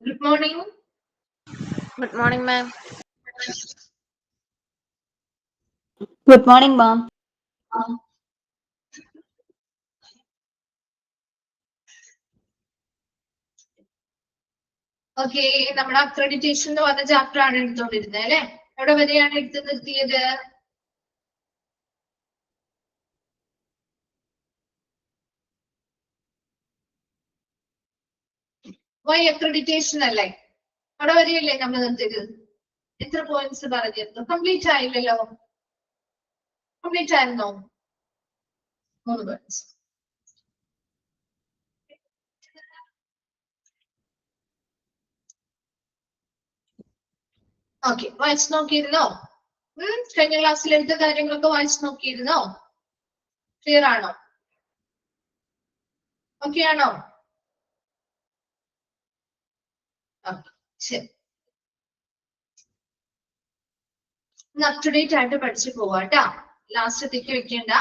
Good morning. Good morning, ma'am. Good morning, ma'am. Okay, നമ്മുടെ accreditation എന്ന് പറഞ്ഞ chapter ആണ് എടുത്തോണ്ടിരുന്നത് അല്ലെ? എവിടെ വരെയാണ് എടുത്തു നിർത്തിയത്? വൈ അക്രഡിറ്റേഷൻ അല്ലേ? അവിടെ വരെയല്ലേ നമ്മൾ നിർത്തിയത്? എത്ര പോയിന്റ്സ് പറഞ്ഞിരുന്നു? കംപ്ലീറ്റ് ആയില്ലല്ലോ. കംപ്ലീറ്റ് ആയിരുന്നോ? 3 പോയിന്റ്സ്. ഓക്കെ, വായിച്ചു നോക്കിയിരുന്നോ? കഴിഞ്ഞ ക്ലാസ്സിൽ എടുത്ത കാര്യങ്ങളൊക്കെ വായിച്ചു നോക്കിയിരുന്നോ? ക്ലിയർ ആണോ? ഓക്കെ ആണോ? ശരി, അപ് ടു ഡേറ്റ് ആയിട്ട് പഠിച്ചു പോവാട്ടാ. ലാസ്റ്റത്തേക്ക് വെക്കേണ്ട.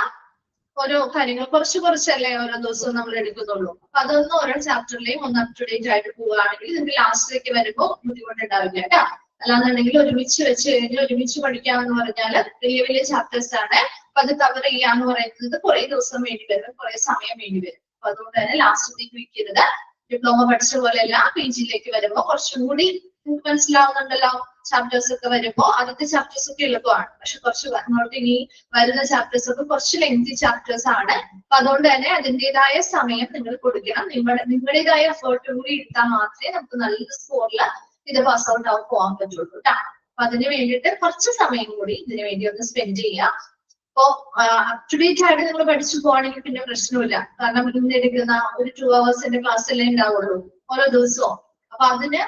ഓരോ കാര്യങ്ങൾ കുറച്ചല്ലേ ഓരോ ദിവസവും നമ്മൾ എടുക്കുന്നുള്ളൂ. അപ്പൊ അതൊന്നും ഓരോ ചാപ്റ്ററിലെയും ഒന്ന് അപ് ടു ഡേറ്റ് ആയിട്ട് പോവുകയാണെങ്കിൽ നിങ്ങൾക്ക് ലാസ്റ്റിലേക്ക് വരുമ്പോൾ ബുദ്ധിമുട്ടുണ്ടാവില്ല കേട്ടാ. അല്ലാന്നുണ്ടെങ്കിൽ ഒരുമിച്ച് വെച്ച് കഴിഞ്ഞ് ഒരുമിച്ച് പഠിക്കാമെന്ന് പറഞ്ഞാൽ വലിയ വലിയ ചാപ്റ്റേഴ്സ് ആണ്. അപ്പൊ അത് കവർ ചെയ്യാന്ന് പറയുന്നത് കുറെ ദിവസം വേണ്ടി വരും, കുറെ സമയം വേണ്ടി വരും. അപ്പൊ അതുകൊണ്ട് തന്നെ ലാസ്റ്റത്തേക്ക് വെക്കരുത്. ഡിപ്ലോമ പഠിച്ച പോലെയല്ല, PG-യിലേക്ക് വരുമ്പോൾ കുറച്ചും കൂടി നിങ്ങൾക്ക് മനസ്സിലാവുന്നുണ്ടല്ലോ. ചാപ്റ്റേഴ്സ് ഒക്കെ വരുമ്പോൾ ആദ്യത്തെ ചാപ്റ്റേഴ്സ് ഒക്കെ എളുപ്പമാണ്, പക്ഷെ കുറച്ച് അങ്ങോട്ട് ഇനി വരുന്ന ചാപ്റ്റേഴ്സ് ഒക്കെ കുറച്ച് ലെങ്തി ചാപ്റ്റേഴ്സ് ആണ്. അപ്പൊ അതുകൊണ്ട് തന്നെ അതിൻ്റെതായ സമയം നിങ്ങൾ കൊടുക്കണം. നിങ്ങളുടേതായ എഫേർട്ട് കൂടി എടുത്താൽ മാത്രമേ നമുക്ക് നല്ല സ്കോറിൽ ഇത് പാസ് ഔട്ട് ആവും പോകാൻ പറ്റുള്ളൂ കേട്ടോ. അപ്പൊ അതിന് വേണ്ടിയിട്ട് കുറച്ച് സമയം കൂടി ഇതിനു വേണ്ടി ഒന്ന് സ്പെൻഡ് ചെയ്യുക. അപ്പോ അപ് ടു ഡേറ്റ് ആയിട്ട് നിങ്ങൾ പഠിച്ചു പോവാണെങ്കിൽ പിന്നെ പ്രശ്നമില്ല. കാരണം ഇന്ന് എടുക്കുന്ന ഒരു 2 hours ക്ലാസ് അല്ലേ ഉണ്ടാവുള്ളൂ ഓരോ ദിവസവും. അപ്പൊ അതിന്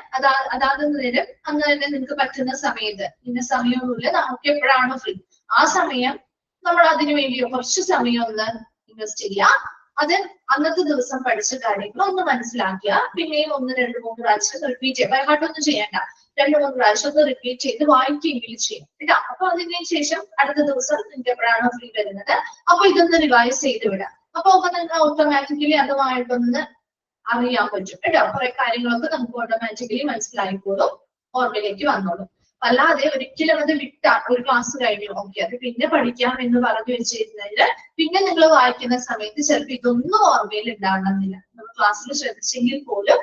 അതാത് നേരം അന്ന് തന്നെ നിങ്ങൾക്ക് പറ്റുന്ന സമയത്ത്, ഇന്ന സമയമൊന്നുമില്ല, നമുക്ക് എപ്പോഴാണോ ഫ്രീ ആ സമയം നമ്മൾ അതിനു വേണ്ടി കുറച്ച് സമയം ഒന്ന് ഇൻവെസ്റ്റ് ചെയ്യുക. അത് അന്നത്തെ ദിവസം പഠിച്ച കാര്യങ്ങൾ ഒന്ന് മനസ്സിലാക്കുക. പിന്നെയും 1, 2, 3 പ്രാവശ്യം റിപ്പീറ്റ് ചെയ്യുക. ബൈഹാർട്ടൊന്നും ചെയ്യണ്ട. 2, 3 പ്രാവശ്യം ഒന്ന് റിപ്പീറ്റ് ചെയ്ത് വായിക്കുകയെങ്കിലും ചെയ്യും കേട്ടോ. അപ്പൊ അതിന് ശേഷം അടുത്ത ദിവസം നിങ്ങൾക്ക് എപ്പോഴാണോ ഫ്രീ വരുന്നത് അപ്പൊ ഇതൊന്ന് റിവൈസ് ചെയ്ത് വിടാം. അപ്പൊ നിങ്ങൾക്ക് ഓട്ടോമാറ്റിക്കലി അതുമായിട്ടൊന്ന് അറിയാൻ പറ്റും കേട്ടോ. കുറെ കാര്യങ്ങളൊക്കെ നമുക്ക് ഓട്ടോമാറ്റിക്കലി മനസ്സിലായിക്കോളും, ഓർമ്മയിലേക്ക് വന്നോളും. അല്ലാതെ ഒരിക്കലും അത് വിട്ടാൽ ഒരു ക്ലാസ് കഴിഞ്ഞു ഓക്കെ അത് പിന്നെ പഠിക്കാം എന്ന് പറഞ്ഞു വെച്ചിരുന്നതിൽ പിന്നെ നിങ്ങൾ വായിക്കുന്ന സമയത്ത് ചിലപ്പോൾ ഇതൊന്നും ഓർമ്മയിൽ ഉണ്ടാകണമെന്നില്ല. നമ്മൾ ക്ലാസ്സിൽ ശ്രദ്ധിച്ചെങ്കിൽ പോലും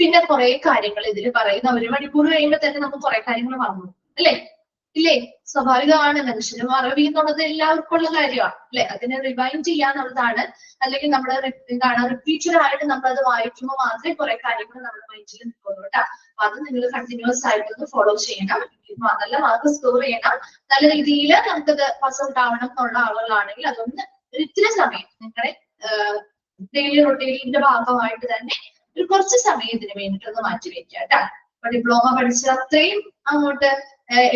പിന്നെ കുറെ കാര്യങ്ങൾ ഇതിൽ പറയുന്ന 1 മണിക്കൂർ കഴിയുമ്പോൾ തന്നെ നമുക്ക് കുറെ കാര്യങ്ങൾ മറന്നു അല്ലേ? ഇല്ലേ? സ്വാഭാവികമാണ്. മനുഷ്യന് മറവി എന്നുള്ളത് എല്ലാവർക്കും ഉള്ള കാര്യമാണ് അല്ലെ? അതിനെ റിവൈൻഡ് ചെയ്യാന്നുള്ളതാണ്. അല്ലെങ്കിൽ നമ്മൾ എന്താണ് റിപ്പീറ്റഡ് ആയിട്ട് നമ്മൾ അത് വായിക്കുമ്പോൾ മാത്രമേ കുറെ കാര്യങ്ങൾ നമ്മുടെ മൈൻഡിൽ നിൽക്കുള്ളൂ കേട്ടോ. അപ്പൊ അത് നിങ്ങൾ കണ്ടിന്യൂസ് ആയിട്ടൊന്ന് ഫോളോ ചെയ്യണം. നല്ല മാർക്ക് സ്കോർ ചെയ്യണം. നല്ല രീതിയിൽ നമുക്കത് പാസ് ഔട്ട് ആവണം എന്നുള്ള ആളുകളാണെങ്കിൽ അതൊന്ന് ഇത്തിരി സമയം നിങ്ങളുടെ ഡെയിലി റൊട്ടീനിന്റെ ഭാഗമായിട്ട് തന്നെ ഒരു കുറച്ച് സമയം ഇതിന് വേണ്ടിയിട്ടൊന്ന് മാറ്റി വെക്കുക കേട്ടോ. അപ്പൊ ഡിപ്ലോമ പഠിച്ച അത്രയും അങ്ങോട്ട്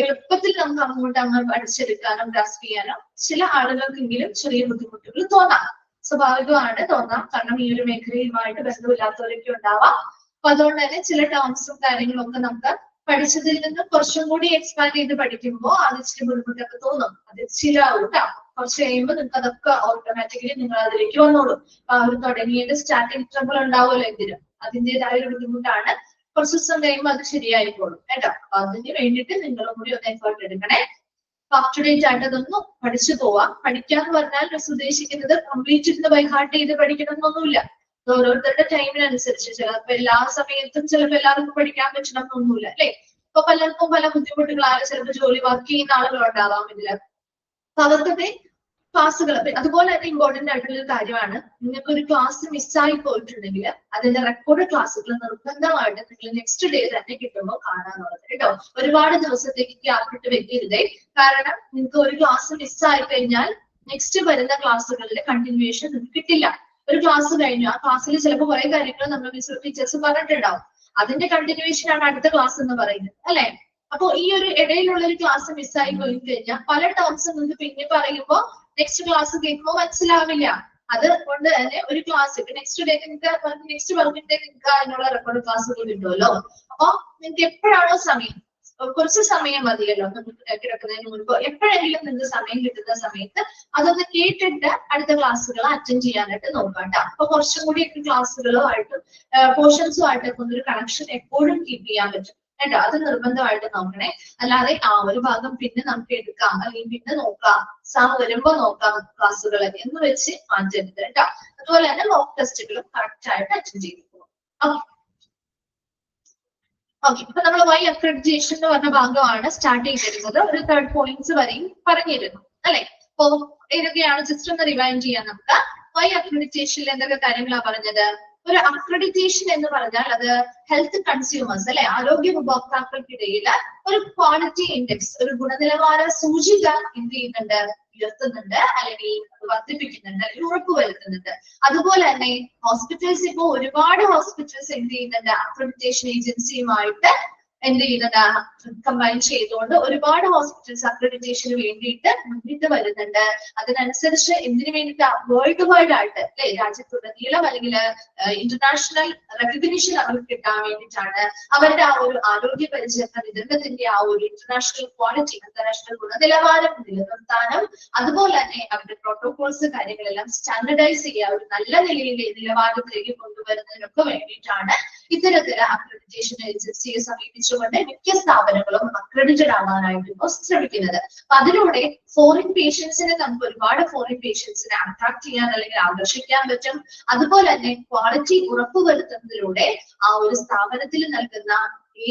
എളുപ്പത്തിൽ നമുക്ക് അങ്ങ് പഠിച്ചെടുക്കാനോ ഗ്രാസ്പ് ചെയ്യാനോ ചില ആളുകൾക്കെങ്കിലും ചെറിയ ബുദ്ധിമുട്ടുകൾ തോന്നാം. സ്വാഭാവികമാണ്, തോന്നാം. കാരണം ഈ ഒരു മേഖലയുമായിട്ട് ബന്ധമില്ലാത്തവരൊക്കെ ഉണ്ടാവാം. അപ്പൊ അതുകൊണ്ട് തന്നെ ചില ടേംസും കാര്യങ്ങളും ഒക്കെ നമുക്ക് പഠിച്ചതിൽ നിന്ന് കുറച്ചും കൂടി എക്സ്പാൻഡ് ചെയ്ത് പഠിക്കുമ്പോൾ അത് ഇച്ചിരി ബുദ്ധിമുട്ടൊക്കെ തോന്നും. അത് ഇച്ചിരിയാവും കേട്ടോ. കുറച്ച് കഴിയുമ്പോൾ നിങ്ങൾക്ക് അതൊക്കെ ഓട്ടോമാറ്റിക്കലി നിങ്ങൾ അതിലേക്ക് വന്നോളൂ. ആ ഒരു തുടങ്ങിയത് സ്റ്റാർട്ടിങ് ട്രബിൾ ഉണ്ടാവുമല്ലോ എന്തിനും, അതിൻ്റെതായ ഒരു ബുദ്ധിമുട്ടാണ്. കുറച്ച് ദിവസം കഴിയുമ്പോൾ അത് ശരിയായിക്കോളും കേട്ടോ. അപ്പൊ അതിന് വേണ്ടിയിട്ട് നിങ്ങളും കൂടി ഒന്ന് എഫേർട്ട് എടുക്കണേ. അപ് ടു ഡേറ്റ് ആയിട്ട് അതൊന്നും പഠിച്ചു പോവാം. പഠിക്കാന്ന് പറഞ്ഞാൽ ഉദ്ദേശിക്കുന്നത് കംപ്ലീറ്റ് ഇരുന്ന് ബൈഹാർട്ട് ചെയ്ത് പഠിക്കണം എന്നൊന്നുമില്ല. ഓരോരുത്തരുടെ ടൈമിനനുസരിച്ച് ചിലപ്പോ എല്ലാ സമയത്തും ചിലപ്പോൾ എല്ലാവർക്കും പഠിക്കാൻ പറ്റണം എന്നൊന്നുമില്ല അല്ലെ? ഇപ്പൊ പലർക്കും പല ബുദ്ധിമുട്ടുകളാണ്. ചിലപ്പോൾ ജോലി വർക്ക് ചെയ്യുന്ന ആളുകളുണ്ടാവാം ഇതില്. അപ്പൊ അവർക്കൊക്കെ ക്ലാസ്സുകൾ അതുപോലെ തന്നെ ഇമ്പോർട്ടന്റ് ആയിട്ടുള്ള ഒരു കാര്യമാണ്. നിങ്ങൾക്ക് ഒരു ക്ലാസ് മിസ്സായി പോയിട്ടുണ്ടെങ്കിൽ അതിന്റെ റെക്കോർഡ് ക്ലാസ്സുകൾ നിർബന്ധമായിട്ട് നിങ്ങൾ നെക്സ്റ്റ് ഡേ തന്നെ കിട്ടുമ്പോൾ കാണാന്നുള്ളത് കേട്ടോ. ഒരുപാട് ദിവസത്തേക്ക് ഗ്യാപ്പ് ഇട്ട് വെക്കരുതേ. കാരണം നിങ്ങൾക്ക് ഒരു ക്ലാസ് മിസ്സായി കഴിഞ്ഞാൽ നെക്സ്റ്റ് വരുന്ന ക്ലാസ്സുകളിലെ കണ്ടിന്യൂവേഷൻ നിങ്ങൾക്ക് കിട്ടില്ല. ഒരു ക്ലാസ് കഴിഞ്ഞു, ആ ക്ലാസ്സിൽ ചിലപ്പോൾ കുറെ കാര്യങ്ങൾ നമ്മൾ ടീച്ചേഴ്സ് പറഞ്ഞിട്ടുണ്ടാവും. അതിന്റെ കണ്ടിന്യൂവേഷൻ ആണ് അടുത്ത ക്ലാസ് എന്ന് പറയുന്നത് അല്ലെ? അപ്പൊ ഈ ഒരു ഇടയിലുള്ള ഒരു ക്ലാസ് മിസ്സായി പോയി കഴിഞ്ഞാൽ പല ടേംസും നിങ്ങൾക്ക് പിന്നെ പറയുമ്പോൾ നെക്സ്റ്റ് ക്ലാസ് കേൾക്കുമ്പോൾ മനസ്സിലാവില്ല. അത് കൊണ്ട് തന്നെ ഒരു class next day next working day നിങ്ങൾക്ക് അതിനുള്ള റെക്കോർഡ് ക്ലാസ്സുകൾ കിട്ടുമല്ലോ. അപ്പൊ നിങ്ങൾക്ക് എപ്പോഴാണോ സമയം കുറച്ച് സമയം മതിയല്ലോ നമുക്ക് കിടക്കുന്നതിന് മുൻപ് എപ്പോഴെങ്കിലും നിങ്ങൾക്ക് സമയം കിട്ടുന്ന സമയത്ത് അതൊന്ന് കേട്ടിട്ട് അടുത്ത ക്ലാസ്സുകൾ അറ്റൻഡ് ചെയ്യാനായിട്ട് നോക്കാം കേട്ടോ. അപ്പൊ കുറച്ചും കൂടി ക്ലാസ്സുകളുമായിട്ടും പോർഷൻസും ആയിട്ടൊക്കെ ഒരു കണക്ഷൻ എപ്പോഴും കീപ്പ് ചെയ്യാൻ പറ്റും കേട്ടോ. അത് നിർബന്ധമായിട്ട് നോക്കണേ. അല്ലാതെ ആ ഒരു ഭാഗം പിന്നെ നമുക്ക് എടുക്കാം അല്ലെങ്കിൽ പിന്നെ നോക്കാം, സാം വരുമ്പോ നോക്കാം ക്ലാസ്സുകൾ എന്ന് വെച്ച് മാറ്റരുത് കേട്ടോ. അതുപോലെ തന്നെ മോക്ക് ടെസ്റ്റുകളും കറക്റ്റ് ആയിട്ട് അറ്റൻഡ് ചെയ്തു പോകും. ഓക്കെ, ഇപ്പൊ നമ്മൾ വൈ അക്രഡിറ്റേഷൻ എന്ന് പറഞ്ഞ ഭാഗമാണ് സ്റ്റാർട്ട് ചെയ്തിരുന്നത്. ഒരു 3 പോയിന്റ്സ് വരെയും പറഞ്ഞിരുന്നു അല്ലെ. അപ്പൊ ഏതൊക്കെയാണ് ജസ്റ്റ് ഒന്ന് റിവൈൻഡ് ചെയ്യാം നമുക്ക്. വൈ അക്രഡിറ്റേഷനിൽ എന്തൊക്കെ കാര്യങ്ങളാണ് പറഞ്ഞത്? ഒരു അക്രഡിറ്റേഷൻ എന്ന് പറഞ്ഞാൽ അത് ഹെൽത്ത് കൺസ്യൂമേഴ്സ് അല്ലെ, ആരോഗ്യ ഉപഭോക്താക്കൾക്കിടയിൽ ഒരു ക്വാളിറ്റി ഇൻഡെക്സ്, ഒരു ഗുണനിലവാര സൂചിക എന്ത് ചെയ്യുന്നുണ്ട്, ഉയർത്തുന്നുണ്ട് അല്ലെങ്കിൽ വർദ്ധിപ്പിക്കുന്നുണ്ട്, ഉറപ്പുവരുത്തുന്നുണ്ട്. അതുപോലെ തന്നെ ഹോസ്പിറ്റൽസ് ഇപ്പോ ഒരുപാട് ഹോസ്പിറ്റൽസ് എന്ത് ചെയ്യുന്നുണ്ട്, അക്രഡിറ്റേഷൻ ഏജൻസിയുമായിട്ട് എന്ത് ചെയ്യുന്നുണ്ട്, കമ്പൈൻ ചെയ്തുകൊണ്ട് ഒരുപാട് ഹോസ്പിറ്റൽസ് അക്രഡിറ്റേഷന് വേണ്ടിയിട്ട് മുന്നിട്ട് വരുന്നുണ്ട്. അതിനനുസരിച്ച് എന്തിനു വേണ്ടിയിട്ട് വേൾഡ് വൈഡ് ആയിട്ട് അല്ലെ, രാജ്യത്തുടനീളം അല്ലെങ്കിൽ ഇന്റർനാഷണൽ റെക്കഗ്നിഷൻ അവർക്ക് കിട്ടാൻ വേണ്ടിയിട്ടാണ്. അവരുടെ ആ ഒരു ആരോഗ്യ പരിചരണ വിതരണത്തിന്റെ ആ ഒരു ഇന്റർനാഷണൽ ക്വാളിറ്റി, ഇന്റർനാഷണൽ ഗുണനിലവാരം നിലനിർത്താനും അതുപോലെ തന്നെ അവരുടെ പ്രോട്ടോകോൾസ് കാര്യങ്ങളെല്ലാം സ്റ്റാൻഡർഡൈസ് ചെയ്യുക, ഒരു നല്ല നിലവാരത്തിലേക്ക് കൊണ്ടുവരുന്നതിനൊക്കെ വേണ്ടിയിട്ടാണ് ഇത്തരത്തില് അക്രഡിറ്റേഷൻ ഏജൻസിയെ സമീപിച്ചുകൊണ്ട് മിക്ക സ്ഥാപനങ്ങളും അക്രഡിറ്റഡ് ആവാനായിട്ട് ഇപ്പോൾ ശ്രമിക്കുന്നത്. അപ്പൊ അതിലൂടെ ഫോറിൻ പേഷ്യൻസിനെ നമുക്ക് ഒരുപാട് ഫോറിൻ പേഷ്യൻസിനെ അട്രാക്ട് ചെയ്യാൻ അല്ലെങ്കിൽ ആകർഷിക്കാൻ പറ്റും. അതുപോലെ തന്നെ ക്വാളിറ്റി ഉറപ്പുവരുത്തുന്നതിലൂടെ ആ ഒരു സ്ഥാപനത്തിൽ നൽകുന്ന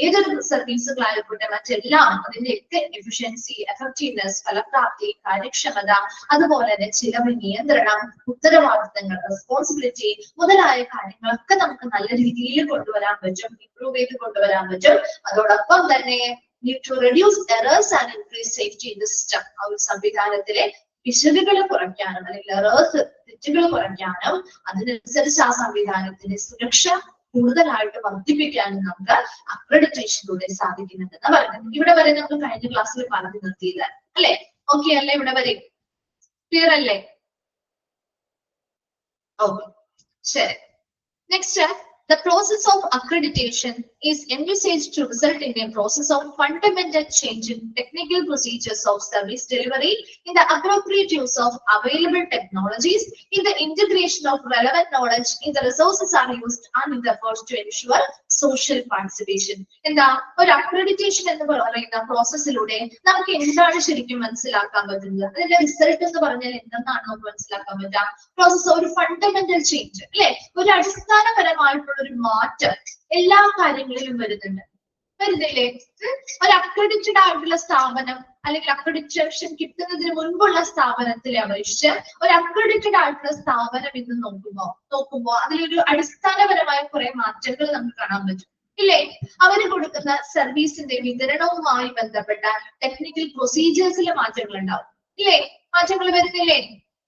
ഏതൊരു സർവീസുകളായിക്കോട്ടെ മറ്റെല്ലാം അതിന്റെയൊക്കെ എഫിഷ്യൻസി, എഫക്റ്റീവ്നെസ്, ഫലപ്രാപ്തി, കാര്യക്ഷമത, അതുപോലെ തന്നെ ചിലവ് നിയന്ത്രണം, ഉത്തരവാദിത്തങ്ങൾ, റെസ്പോൺസിബിലിറ്റി മുതലായ കാര്യങ്ങളൊക്കെ നമുക്ക് നല്ല രീതിയിൽ കൊണ്ടുവരാൻ പറ്റും, ഇംപ്രൂവ് ചെയ്ത് കൊണ്ടുവരാൻ പറ്റും. അതോടൊപ്പം തന്നെ to reduce errors and increase safety in the system, ആ ഒരു സംവിധാനത്തിലെ പിശകുകൾ കുറയ്ക്കാനും അല്ലെങ്കിൽ എറേഴ്സ്, തെറ്റുകൾ കുറയ്ക്കാനും അതിനനുസരിച്ച് ആ സംവിധാനത്തിന്റെ സുരക്ഷ കൂടുതലായിട്ട് വർദ്ധിപ്പിക്കാനും നമുക്ക് അക്രഡിറ്റേഷനിലൂടെ സാധിക്കുന്നുണ്ടെന്ന് പറയുന്നത്. ഇവിടെ വരെ നമുക്ക് കഴിഞ്ഞ ക്ലാസ്സിൽ പറഞ്ഞു നിർത്തിയില്ല അല്ലെ? ഓക്കെ അല്ലേ? ഇവിടെ വരെ ക്ലിയർ അല്ലേ? ഓക്കെ, ശരി. Next, the process of accreditation is envisaged to result in a process of fundamental change in technical procedures of service delivery, in the appropriate use of available technologies, in the integration of relevant knowledge, in the resources are used, and in the efforts to ensure social participation. എന്താ ഒരു accreditation എന്ന് പറയുന്ന പ്രോസസ്സിലൂടെ നമുക്ക് എന്താണ് ശരിക്കും മനസ്സിലാക്കാൻ പറ്റുന്നത്? അതിന്റെ റിസൾട്ട് എന്ന് പറഞ്ഞാൽ എന്തെന്നാണ് നമുക്ക് മനസ്സിലാക്കാൻ പറ്റുക? പ്രോസസ് ഒരു ഫണ്ടമെന്റൽ ചേഞ്ച് അല്ലെ, ഒരു അടിസ്ഥാനപരമായിട്ടുള്ള ഒരു മാറ്റം എല്ലാ കാര്യങ്ങളിലും വരുന്നില്ലേ? ഒരു അക്രഡിറ്റഡ് ആയിട്ടുള്ള സ്ഥാപനം അല്ലെങ്കിൽ അക്രഡിറ്റേഷൻ കിട്ടുന്നതിന് മുൻപുള്ള സ്ഥാപനത്തിലെ അപേക്ഷിച്ച് ഒരു അക്രഡിറ്റഡ് ആയിട്ടുള്ള സ്ഥാപനം ഇന്ന് നോക്കുമ്പോ അതിലൊരു അടിസ്ഥാനപരമായ കുറെ മാറ്റങ്ങൾ നമുക്ക് കാണാൻ പറ്റും ഇല്ലേ? അവര് കൊടുക്കുന്ന സർവീസിന്റെ വിതരണവുമായി ബന്ധപ്പെട്ട ടെക്നിക്കൽ പ്രൊസീജിയേഴ്സിലെ മാറ്റങ്ങൾ ഉണ്ടാവും ഇല്ലേ? മാറ്റങ്ങൾ വരുന്നില്ലേ?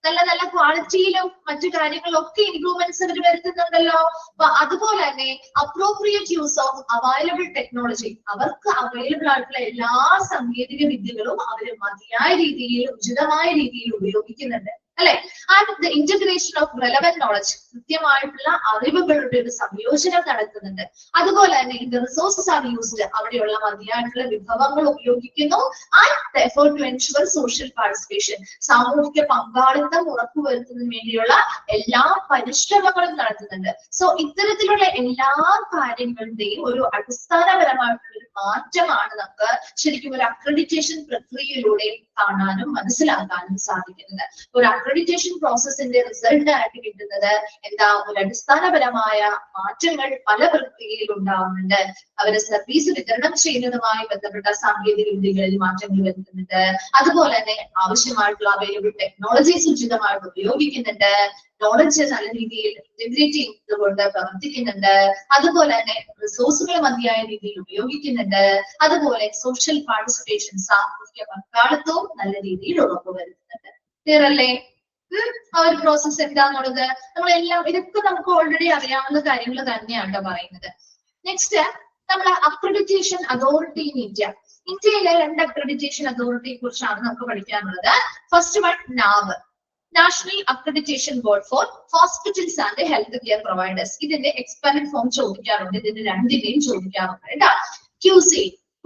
നല്ല നല്ല ക്വാളിറ്റിയിലും മറ്റു കാര്യങ്ങളിലൊക്കെ ഇംപ്രൂവ്മെന്റ്സ് അവർ വരുത്തുന്നുണ്ടല്ലോ. അപ്പൊ അതുപോലെ തന്നെ appropriate use of available technology, അവർക്ക് അവൈലബിൾ ആയിട്ടുള്ള എല്ലാ സാങ്കേതിക വിദ്യകളും അവർ മതിയായ രീതിയിൽ, ഉചിതമായ രീതിയിൽ ഉപയോഗിക്കുന്നുണ്ട് അല്ലെ? And the integration of relevant knowledge, കൃത്യമായിട്ടുള്ള അറിവുകളുടെ ഒരു സംയോജനം നടത്തുന്നുണ്ട്. അതുപോലെ തന്നെ the resources are used, അവിടെയുള്ള മതിയായിട്ടുള്ള വിഭവങ്ങൾ ഉപയോഗിക്കുന്നു. And the effort to ensure social participation, സാമൂഹിക പങ്കാളിത്തം ഉറപ്പുവരുത്തുന്നതിന് വേണ്ടിയുള്ള എല്ലാ പരിശ്രമങ്ങളും നടത്തുന്നുണ്ട്. സോ ഇത്തരത്തിലുള്ള എല്ലാ കാര്യങ്ങളുടെയും ഒരു അടിസ്ഥാനപരമായിട്ടുള്ള ഒരു മാറ്റമാണ് നമുക്ക് ശരിക്കും ഒരു അക്രഡിറ്റേഷൻ പ്രക്രിയയിലൂടെ കാണാനും മനസ്സിലാക്കാനും സാധിക്കുന്നത്. ഒരു അക്രഡിറ്റേഷൻ പ്രോസസ്സിന്റെ റിസൾട്ട് ആയിട്ട് കിട്ടുന്നത് എന്താ? ഒരു അടിസ്ഥാനപരമായ മാറ്റങ്ങൾ പല പ്രക്രിയയിൽ ഉണ്ടാവുന്നുണ്ട്. അവര് സർവീസ് വിതരണം ചെയ്യുന്നതുമായി ബന്ധപ്പെട്ട സാങ്കേതിക വിദ്യകളിൽ മാറ്റങ്ങൾ വരുത്തുന്നുണ്ട്. അതുപോലെ തന്നെ ആവശ്യമായിട്ടുള്ള അവൈലബിൾ ടെക്നോളജീസ് ഉചിതമായിട്ട് ഉപയോഗിക്കുന്നുണ്ട്. നോളജ് നല്ല രീതിയിൽ ഇന്റഗ്രിറ്റി കൊണ്ട് പ്രവർത്തിക്കുന്നുണ്ട്. അതുപോലെ തന്നെ റിസോഴ്സുകൾ മതിയായ രീതിയിൽ ഉപയോഗിക്കുന്നുണ്ട്. അതുപോലെ സോഷ്യൽ പാർട്ടിസിപ്പേഷൻ, സാമൂഹിക പങ്കാളിത്തവും നല്ല രീതിയിൽ ഉറപ്പുവരുത്തുന്നുണ്ട്. ക്ലിയർ അല്ലേ? ആ ഒരു പ്രോസസ് എന്താന്നുള്ളത് നമ്മളെല്ലാം ഇതൊക്കെ നമുക്ക് ഓൾറെഡി അറിയാവുന്ന കാര്യങ്ങൾ തന്നെയാണ് പറയുന്നത്. നെക്സ്റ്റ്, നമ്മുടെ അക്രഡിറ്റേഷൻ അതോറിറ്റി ഇൻ ഇന്ത്യ. ഇന്ത്യയിലെ 2 അക്രഡിറ്റേഷൻ അതോറിറ്റിയെ കുറിച്ചാണ് നമുക്ക് പഠിക്കാനുള്ളത്. ഫസ്റ്റ് വൺ നാവ്, national accreditation board for hospitals and health care providers. ഇതിന്റെ എക്സ്പെർട്ട് ഫോം ചോദിക്കാറുണ്ട്, ഇതിന്റെ രണ്ടിന്റെയും ചോദിക്കാറുണ്ട് കേട്ടോ. QC,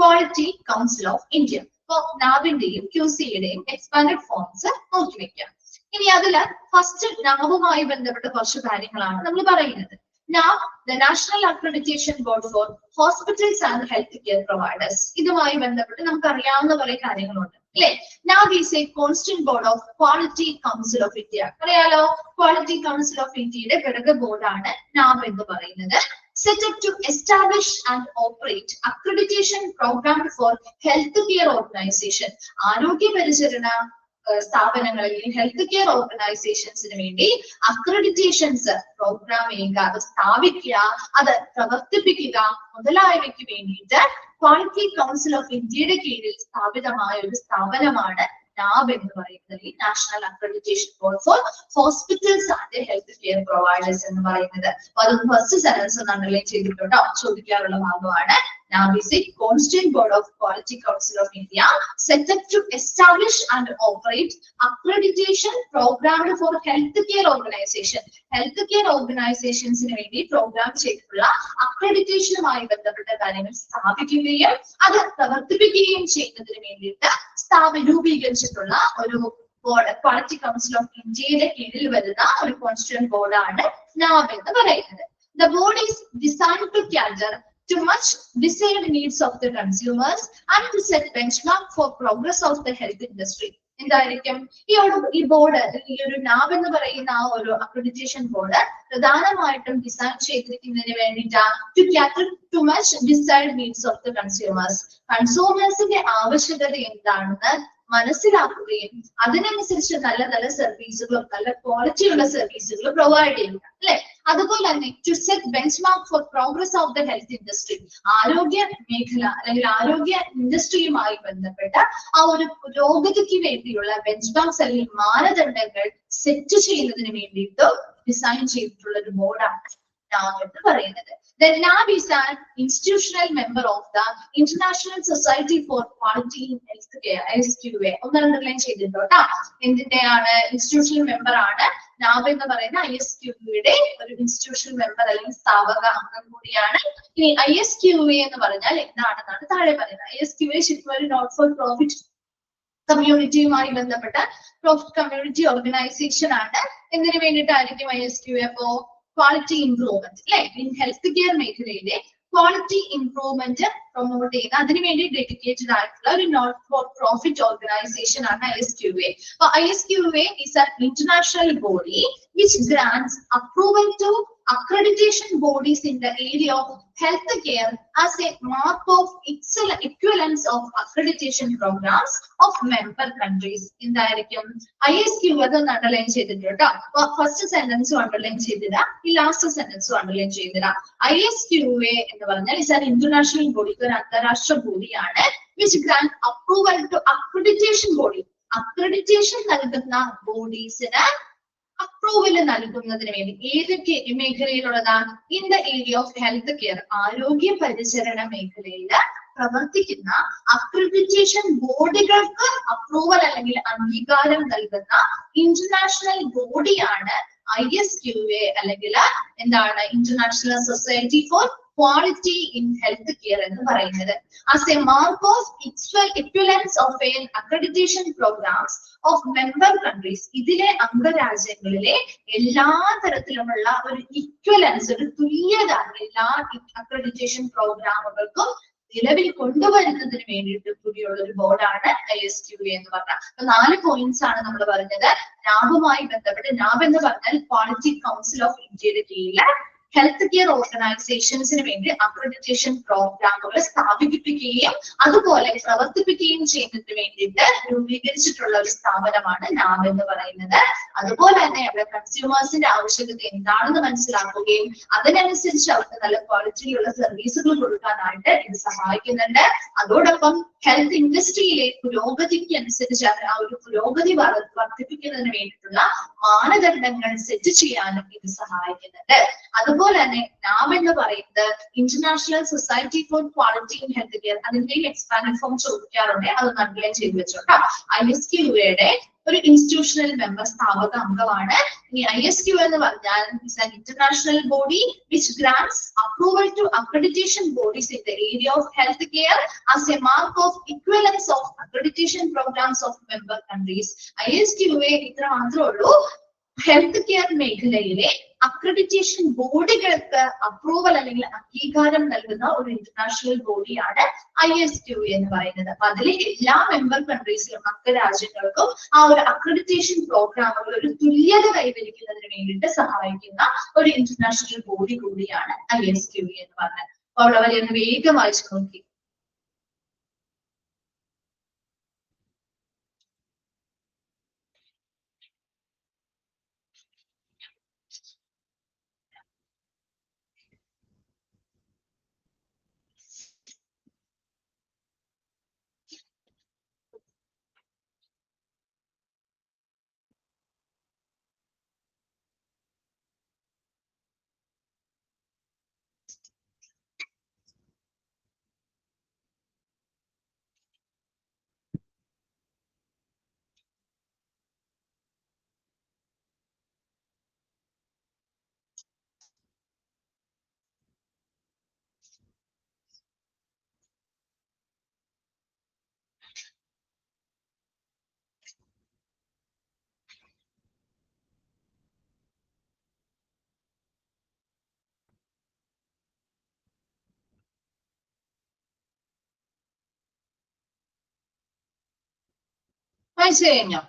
quality council of India. അപ്പൊ നാബിന്റെയും ക്യൂസിയുടെയും എക്സ്പാൻഡഡ് ഫോംസ് നോക്കി വെക്കാം. ഇനി അതിൽ ഫസ്റ്റ് നാബുമായി ബന്ധപ്പെട്ട കുറച്ച് കാര്യങ്ങളാണ് നമ്മൾ പറയുന്നത്. NAB, the National Accreditation Board for Hospitals and Healthcare Providers. ഇതുമായി ബന്ധപ്പെട്ട് നമുക്ക് അറിയാവുന്ന കുറെ കാര്യങ്ങളുണ്ട് അല്ലെ. NAB is a constant board of Quality Council of India. അറിയാലോ, ക്വാളിറ്റി കൗൺസിൽ ഓഫ് ഇന്ത്യയുടെ ഘടക ബോർഡാണ് NAB എന്ന് പറയുന്നത്. Set up to establish and operate accreditation program for healthcare organization. ആരോഗ്യ പരിചരണ സ്ഥാപനങ്ങളിൽ ഹെൽത്ത് കെയർ ഓർഗനൈസേഷൻസിന് വേണ്ടി അക്രഡിറ്റേഷൻസ് പ്രോഗ്രാം ചെയ്യുക, അത് സ്ഥാപിക്കുക, അത് പ്രവർത്തിപ്പിക്കുക മുതലായവയ്ക്ക് വേണ്ടിയിട്ട് ക്വാളിറ്റി കൗൺസിൽ ഓഫ് ഇന്ത്യയുടെ കീഴിൽ സ്ഥാപിതമായ ഒരു സ്ഥാപനമാണ് NAB എന്ന് പറയുന്നത്, ഈ national accreditation board for hospitals and health care providers എന്ന് പറയുന്നത്. അപ്പൊ അത് ഫസ്റ്റ് സെന്റൻസ് ഒന്ന് അണ്ടർലൈൻ ചെയ്തിട്ടുണ്ടോ, ചോദിക്കാറുള്ള ഭാഗമാണ്. NAB is a constant board of Quality Council of India set up to establish and operate accreditation program for healthcare organization. Healthcare organizationsന് വേണ്ടി programme ചെയ്തിട്ടുള്ള അക്രഡിറ്റേഷനുമായി ബന്ധപ്പെട്ട കാര്യങ്ങൾ സ്ഥാപിക്കുകയും അത് പ്രവർത്തിപ്പിക്കുകയും ചെയ്യുന്നതിന് വേണ്ടിയിട്ട് രൂപീകരിച്ചിട്ടുള്ള ഒരു ബോർഡ്, ക്വാളിറ്റി കൗൺസിൽ ഓഫ് ഇന്ത്യയുടെ കീഴിൽ വരുന്ന ഒരു കോൺസ്റ്റിറ്റ്യൂന്റ് ബോർഡാണ് NAB എന്ന് പറയുന്നത്. The board is designed to cater to much desired needs of the consumers and to set benchmark for progress of the health industry. എന്തായിരിക്കും ഈ ബോർഡ്, ഈ ഒരു NAB എന്ന് പറയുന്ന ആ ഒരു അക്രഡിറ്റേഷൻ ബോർഡ് പ്രധാനമായിട്ടും ഡിസൈൻ ചെയ്തിരിക്കുന്നതിന് വേണ്ടിയിട്ടാണ് to cater to much desired needs of the consumers. കൺസ്യൂമേഴ്സിന്റെ ആവശ്യകത എന്താണെന്ന് മനസ്സിലാക്കുകയും അതിനനുസരിച്ച് നല്ല നല്ല സർവീസുകളും നല്ല ക്വാളിറ്റിയുള്ള സർവീസുകൾ പ്രൊവൈഡ് ചെയ്യുക അല്ലെ. അതുപോലെ തന്നെ to set benchmark for progress of the health industry. ആരോഗ്യ മേഖല അല്ലെങ്കിൽ ആരോഗ്യ ഇൻഡസ്ട്രിയുമായി ബന്ധപ്പെട്ട ആ ഒരു പുരോഗതിക്ക് വേണ്ടിയുള്ള ബെഞ്ച്മാർക്സ് അല്ലെങ്കിൽ മാനദണ്ഡങ്ങൾ സെറ്റ് ചെയ്യുന്നതിന് വേണ്ടിയിട്ട് ഡിസൈൻ ചെയ്തിട്ടുള്ള ഒരു ബോർഡാണ് NAB എന്ന് പറയുന്നത്. The NAB is an institutional member of the International Society for Quality in Healthcare, ISQA. ഒന്ന് അണ്ടർലൈൻ ചെയ്തിട്ടോ. എന്തിന്റെയാണ്? ഇൻസ്റ്റിറ്റ്യൂഷണൽ മെമ്പർ ആണ് NAB എന്ന് പറയുന്ന ISQA-യുടെ ഒരു ഇൻസ്റ്റിറ്റ്യൂഷണൽ മെമ്പർ അല്ലെങ്കിൽ സ്ഥാപക അംഗം കൂടിയാണ്. ഇനി ISQA എന്ന് പറഞ്ഞാൽ എന്താണെന്നാണ് താഴെ പറയുന്നത്. ISQA ശരിക്കും ഒരു നോട്ട് ഫോർ പ്രോഫിറ്റ് കമ്മ്യൂണിറ്റിയുമായി ബന്ധപ്പെട്ട പ്രോഫിറ്റ് കമ്മ്യൂണിറ്റി ഓർഗനൈസേഷൻ ആണ്. എന്തിനു വേണ്ടിയിട്ടായിരിക്കും ISQA? അപ്പോ ക്വാളിറ്റി ഇംപ്രൂവ്മെന്റ് അല്ലെ, ഇൻ ഹെൽത്ത് കെയർ മേഖലയിലെ ക്വാളിറ്റി ഇംപ്രൂവ്മെന്റ് പ്രൊമോട്ട് ചെയ്യുന്ന അതിനുവേണ്ടി ഡെഡിക്കേറ്റഡ് ആയിട്ടുള്ള ഒരു നോട്ട് ഫോർ പ്രോഫിറ്റ് ഓർഗനൈസേഷൻ ആണ് ISQA. അപ്പൊ ISQA is an international body which grants approval to accreditation bodies in the area of health care as a mark of equivalence of accreditation programs of member countries. എന്തായിരിക്കും? ISQA അതൊന്ന് underline ചെയ്തിട്ട് കേട്ടോ. First സെന്റൻസും underline ചെയ്തില്ല, ഈ last സെന്റൻസും underline ചെയ്തില്ല. ISQA എന്ന് പറഞ്ഞാൽ is an international body, ഒരു അന്താരാഷ്ട്ര ബോഡിയാണ്. which grant approval to accreditation body. Accreditation നൽകുന്ന ബോഡീസിന് അപ്രൂവൽ നൽകുന്നതിന് വേണ്ടി ഏതൊക്കെ മേഖലയിലുള്ളതാണ്? In the area of health care, ആരോഗ്യ പരിചരണ മേഖലയിൽ പ്രവർത്തിക്കുന്ന അക്രഡിറ്റേഷൻ ബോഡികൾക്ക് അപ്രൂവൽ അല്ലെങ്കിൽ അംഗീകാരം നൽകുന്ന ഇന്റർനാഷണൽ ബോഡിയാണ് ISQA അല്ലെങ്കിൽ എന്താണ് international society for quality in health care എന്ന് പറയുന്നത്. As A mark of equivalence of an accreditation programs of member countries, ഇതിലെ അംഗരാജ്യങ്ങളിലെ എല്ലാ തരത്തിലുമുള്ള ഒരു ഇക്വലൻസ്, ഒരു തുല്യത എല്ലാ അക്രഡിറ്റേഷൻ പ്രോഗ്രാമുകൾക്കും നിലവിൽ കൊണ്ടുവരുന്നതിന് വേണ്ടിയിട്ട് കൂടിയുള്ള ഒരു ബോർഡാണ് ISQA എന്ന് പറഞ്ഞാൽ. അപ്പൊ 4 പോയിന്റ്സ് ആണ് നമ്മൾ പറഞ്ഞത്. NAB-മായി ബന്ധപ്പെട്ട് NAB എന്ന് പറഞ്ഞാൽ ക്വാളിറ്റി കൗൺസിൽ ഓഫ് ഇന്ത്യയുടെ കീഴിലെ ഹെൽത്ത് കെയർ ഓർഗനൈസേഷൻസിന് വേണ്ടി അക്രഡിറ്റേഷൻ പ്രോഗ്രാമുകൾ സ്ഥാപിക്കുകയും അതുപോലെ പ്രവർത്തിപ്പിക്കുകയും ചെയ്യുന്നതിന് വേണ്ടിയിട്ട് രൂപീകരിച്ചിട്ടുള്ള ഒരു സ്ഥാപനമാണ് NAB എന്ന് പറയുന്നത്. അതുപോലെ തന്നെ അവിടെ കൺസ്യൂമേഴ്സിന്റെ ആവശ്യകത എന്താണെന്ന് മനസ്സിലാക്കുകയും അതിനനുസരിച്ച് അവർക്ക് നല്ല ക്വാളിറ്റിയുള്ള സർവീസുകൾ കൊടുക്കാനായിട്ട് ഇത് സഹായിക്കുന്നുണ്ട്. അതോടൊപ്പം ഹെൽത്ത് ഇൻഡസ്ട്രിയിലെ പുരോഗതിക്ക് അനുസരിച്ച് ആ ഒരു പുരോഗതി വർദ്ധിപ്പിക്കുന്നതിന് വേണ്ടിയിട്ടുള്ള മാനദണ്ഡങ്ങൾ സെറ്റ് ചെയ്യാനും ഇത് സഹായിക്കുന്നുണ്ട്. അതുപോലെ അതുപോലെ തന്നെ നാം എന്ന് പറയുന്നത് international society for quality in health care, അതിന്റെയും എക്സ്പാൻഡ് ഫോം ചോദിക്കാറുണ്ട്, അത് അണ്ടർലൈൻ ചെയ്ത് വെച്ചോട്ടോ. ISQA ഒരു ഇൻസ്റ്റിറ്റ്യൂഷണൽ മെമ്പർ സ്ഥാപക അംഗമാണ്. ഇനി ISQA എന്ന് പറഞ്ഞാൽ is an international body which grants approval to accreditation bodies in the area of healthcare as a mark of equivalence of accreditation programs of member countries. ISQA ഇത്ര മാത്രമേ ഉള്ളൂ health care മേഖലയിലെ accreditation ബോഡികൾക്ക് approval അല്ലെങ്കിൽ അംഗീകാരം നൽകുന്ന ഒരു international ബോഡിയാണ് ISQA എന്ന് പറയുന്നത്. അപ്പൊ അതിൽ എല്ലാ മെമ്പർ കൺട്രീസിലും അംഗരാജ്യങ്ങൾക്കും ആ ഒരു അക്രഡിറ്റേഷൻ പ്രോഗ്രാമുകൾ ഒരു തുല്യത കൈവരിക്കുന്നതിന് വേണ്ടിയിട്ട് സഹായിക്കുന്ന ഒരു ഇന്റർനാഷണൽ ബോഡി കൂടിയാണ് ISQA എന്ന് പറഞ്ഞത്. അപ്പൊ അവിടെ വരെ ഒന്ന് വേഗം വായിച്ചു നോക്കി. വായിച്ചു കഴിഞ്ഞോ?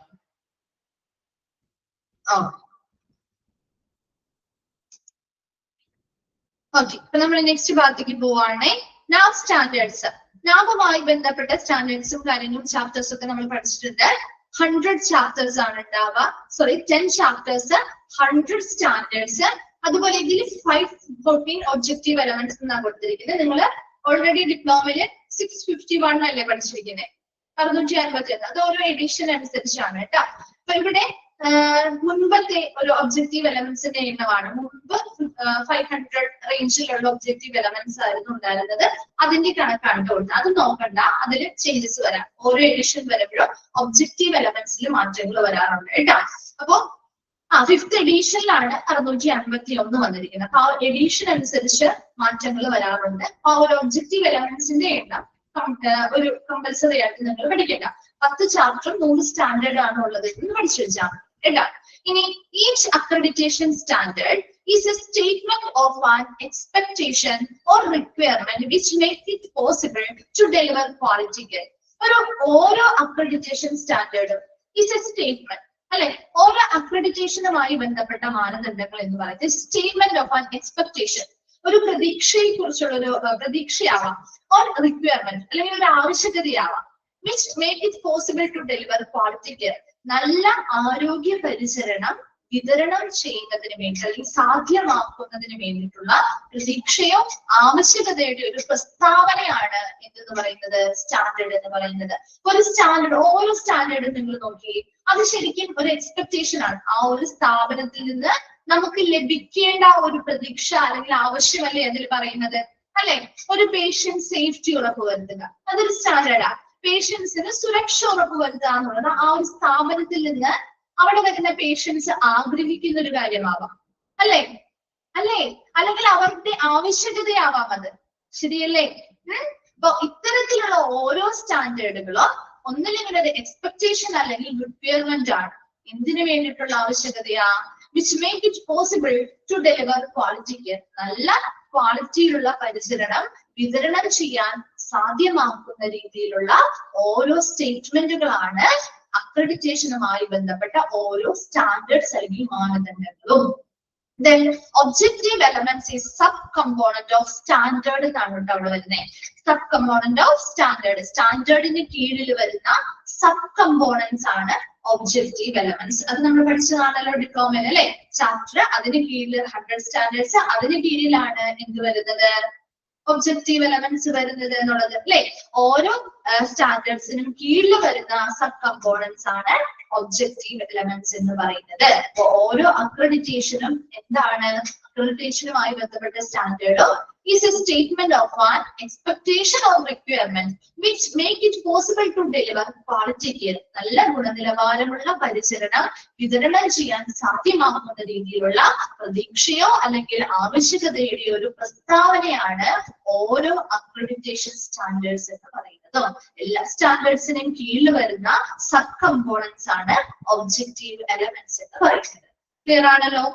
ഓക്കെ, ഇപ്പൊ നമ്മൾ നെക്സ്റ്റ് ഭാഗത്തേക്ക് പോവാണേ. നാവ് സ്റ്റാൻഡേർഡ്സ്, നാവുമായി ബന്ധപ്പെട്ട സ്റ്റാൻഡേർഡ്സും കാര്യങ്ങളും ചാപ്റ്റേഴ്സ് ഒക്കെ നമ്മൾ പഠിച്ചിട്ടുണ്ട്. 100 ചാപ്റ്റേഴ്സ് ആണ് ഉണ്ടാവുക, 10 ചാപ്റ്റേഴ്സ്, 100 സ്റ്റാൻഡേർഡ്സ്. അതുപോലെ ഇതിൽ 514 ഒബ്ജക്റ്റീവ് എലമെന്റ്സ് എന്നാണ് കൊടുത്തിരിക്കുന്നത്. നിങ്ങൾ ഓൾറെഡി ഡിപ്ലോമയില് 651 അല്ലേ പഠിച്ചിരിക്കുന്നത്, 651. അത് ഓരോ എഡിഷൻ അനുസരിച്ചാണ് കേട്ടോ. അപ്പൊ ഇവിടെ മുൻപത്തെ ഒരു ഒബ്ജക്റ്റീവ് എലമെന്റ്സിന്റെ എണ്ണമാണ്. മുൻപ് 500 റേഞ്ചിലുള്ള ഒബ്ജക്റ്റീവ് എലമെന്റ്സ് ആയിരുന്നു ഉണ്ടായിരുന്നത്, അതിന്റെ കണക്കാണ് കൊടുത്തത്. അത് നോക്കണ്ട, അതിൽ ചേഞ്ചസ് വരാം. ഓരോ എഡിഷൻ വരുമ്പോഴും ഒബ്ജക്റ്റീവ് എലമെന്റ്സിൽ മാറ്റങ്ങൾ വരാറുണ്ട് കേട്ടോ. അപ്പൊ 5th എഡീഷനിലാണ് 651 വന്നിരിക്കുന്നത്. അപ്പൊ ആ എഡീഷൻ അനുസരിച്ച് മാറ്റങ്ങൾ വരാറുണ്ട്. ആ ഒരു ഒബ്ജക്റ്റീവ് എലമെന്റ്സിന്റെ എണ്ണം ഒരു കമ്പൽസറി ആയിട്ട് നിങ്ങൾ പഠിക്കേണ്ട. 10 ചാപ്റ്ററും 100 സ്റ്റാൻഡേർഡ് ആണ് ഉള്ളത് എന്ന് പഠിച്ചു വെച്ചാൽ കേട്ടോ. ഇനി each accreditation standard is a statement of an expectation or requirement which makes it possible to deliver quality care. ഓരോ അക്രഡിറ്റേഷൻ സ്റ്റാൻഡേർഡും is a statement അല്ലെ, ഓരോ അക്രഡിറ്റേഷനുമായി ബന്ധപ്പെട്ട മാനദണ്ഡങ്ങൾ എന്ന് പറയുന്നത് സ്റ്റേറ്റ്മെന്റ് ഓഫ് ആൻ എക്സ്പെക്ടേഷൻ, ഒരു പ്രതീക്ഷയെ കുറിച്ചുള്ള ഒരു പ്രതീക്ഷയാവാം, ഓർ റിക്വയർമെന്റ് അല്ലെങ്കിൽ ഒരു ആവശ്യകതയാവാം, which make it possible to deliver quality care. നല്ല ആരോഗ്യ പരിചരണം വിതരണം ചെയ്യുന്നതിന് വേണ്ടി അല്ലെങ്കിൽ സാധ്യമാക്കുന്നതിന് വേണ്ടിയിട്ടുള്ള പ്രതീക്ഷയോ ആവശ്യകതയുടെ ഒരു പ്രസ്താവനയാണ് എന്തെന്ന് പറയുന്നത് സ്റ്റാൻഡേർഡ് എന്ന് പറയുന്നത്. ഒരു സ്റ്റാൻഡേർഡ്, ഓരോ സ്റ്റാൻഡേർഡും നിങ്ങൾ നോക്കി, അത് ശരിക്കും ഒരു എക്സ്പെക്ടേഷൻ ആണ്. ആ ഒരു സ്ഥാപനത്തിൽ നിന്ന് നമുക്ക് ലഭിക്കേണ്ട ഒരു പ്രതീക്ഷ അല്ലെങ്കിൽ ആവശ്യമല്ലേ അതിൽ പറയുന്നത് അല്ലെ. ഒരു പേഷ്യന്റ് സേഫ്റ്റി ഉറപ്പുവരുത്തുക, അതൊരു സ്റ്റാൻഡേർഡാണ്. പേഷ്യൻസിന് സുരക്ഷ ഉറപ്പുവരുത്തുക എന്നുള്ളത് ആ ഒരു സ്ഥാപനത്തിൽ നിന്ന് അവിടെ വരുന്ന പേഷ്യൻസ് ആഗ്രഹിക്കുന്ന ഒരു കാര്യമാവാം അല്ലെ, അല്ലെങ്കിൽ അവരുടെ ആവശ്യകതയാവാം അത്, ശരിയല്ലേ? അപ്പൊ ഇത്തരത്തിലുള്ള ഓരോ സ്റ്റാൻഡേർഡുകളും ഒന്നില്ലെങ്കിൽ ഒരു എക്സ്പെക്ടേഷൻ അല്ലെങ്കിൽ റിക്വയർമെന്റ് ആണ്. എന്തിനു വേണ്ടിയിട്ടുള്ള ആവശ്യകതയാ? Which make it possible to deliver quality care, നല്ല ക്വാളിറ്റിയിലുള്ള പരിചരണം വിതരണം ചെയ്യാൻ സാധ്യമാക്കുന്ന രീതിയിലുള്ള ഓരോ സ്റ്റേറ്റ്മെന്റുകളാണ് അക്രഡിറ്റേഷനുമായി ബന്ധപ്പെട്ട ഓരോ സ്റ്റാൻഡേർഡ്സ് അല്ലെങ്കിൽ മാനദണ്ഡങ്ങളും. Then objective elements is sub-component of standard എന്നാണ് കേട്ടോ അവിടെ വരുന്നത്. Sub-component of standard, സ്റ്റാൻഡേർഡിന് കീഴിൽ വരുന്ന സബ് കമ്പോണൻസ് ആണ് ഒബ്ജക്റ്റീവ് എലമെന്റ്സ്. അത് നമ്മൾ പഠിച്ചതാണല്ലോ ഡിപ്ലോമയിൽ അല്ലെ ചാപ്റ്റർ. അതിന് കീഴിൽ 100 സ്റ്റാൻഡേർഡ്സ്, അതിന് കീഴിലാണ് എന്ത് വരുന്നത്, ഒബ്ജക്റ്റീവ് എലമെന്റ്സ് വരുന്നത് എന്നുള്ളത് അല്ലെ. ഓരോ സ്റ്റാൻഡേർഡ്സിനും കീഴിൽ വരുന്ന സബ് കമ്പോണൻസ് ആണ് ഒബ്ജക്റ്റീവ് എലമെന്റ്സ് എന്ന് പറയുന്നത്. അപ്പൊ ഓരോ അക്രഡിറ്റേഷനും എന്താണ്? അക്രഡിറ്റേഷനുമായി ബന്ധപ്പെട്ട standard is a statement of an expectation or requirement which make it possible to deliver quality care. നല്ല ഗുണനിലവാരമുള്ള പരിചരണം വിതരണം ചെയ്യാൻ സാധ്യമാകുന്ന രീതിയിലുള്ള പ്രതീക്ഷയോ അല്ലെങ്കിൽ ആവശ്യകതയുടെ ഒരു പ്രസ്താവനയാണ് ഓരോ അക്രഡിറ്റേഷൻ സ്റ്റാൻഡേർഡ്സ് എന്ന് പറയുന്നത്. എല്ലാ സ്റ്റാൻഡേർഡ്സിനും കീഴിൽ വരുന്ന സബ് കമ്പോണൻസ് ആണ് ഒബ്ജക്റ്റീവ് എലമെന്റ്സ് എന്ന് പറയുന്നത്. ക്ലിയർ ആണല്ലോ?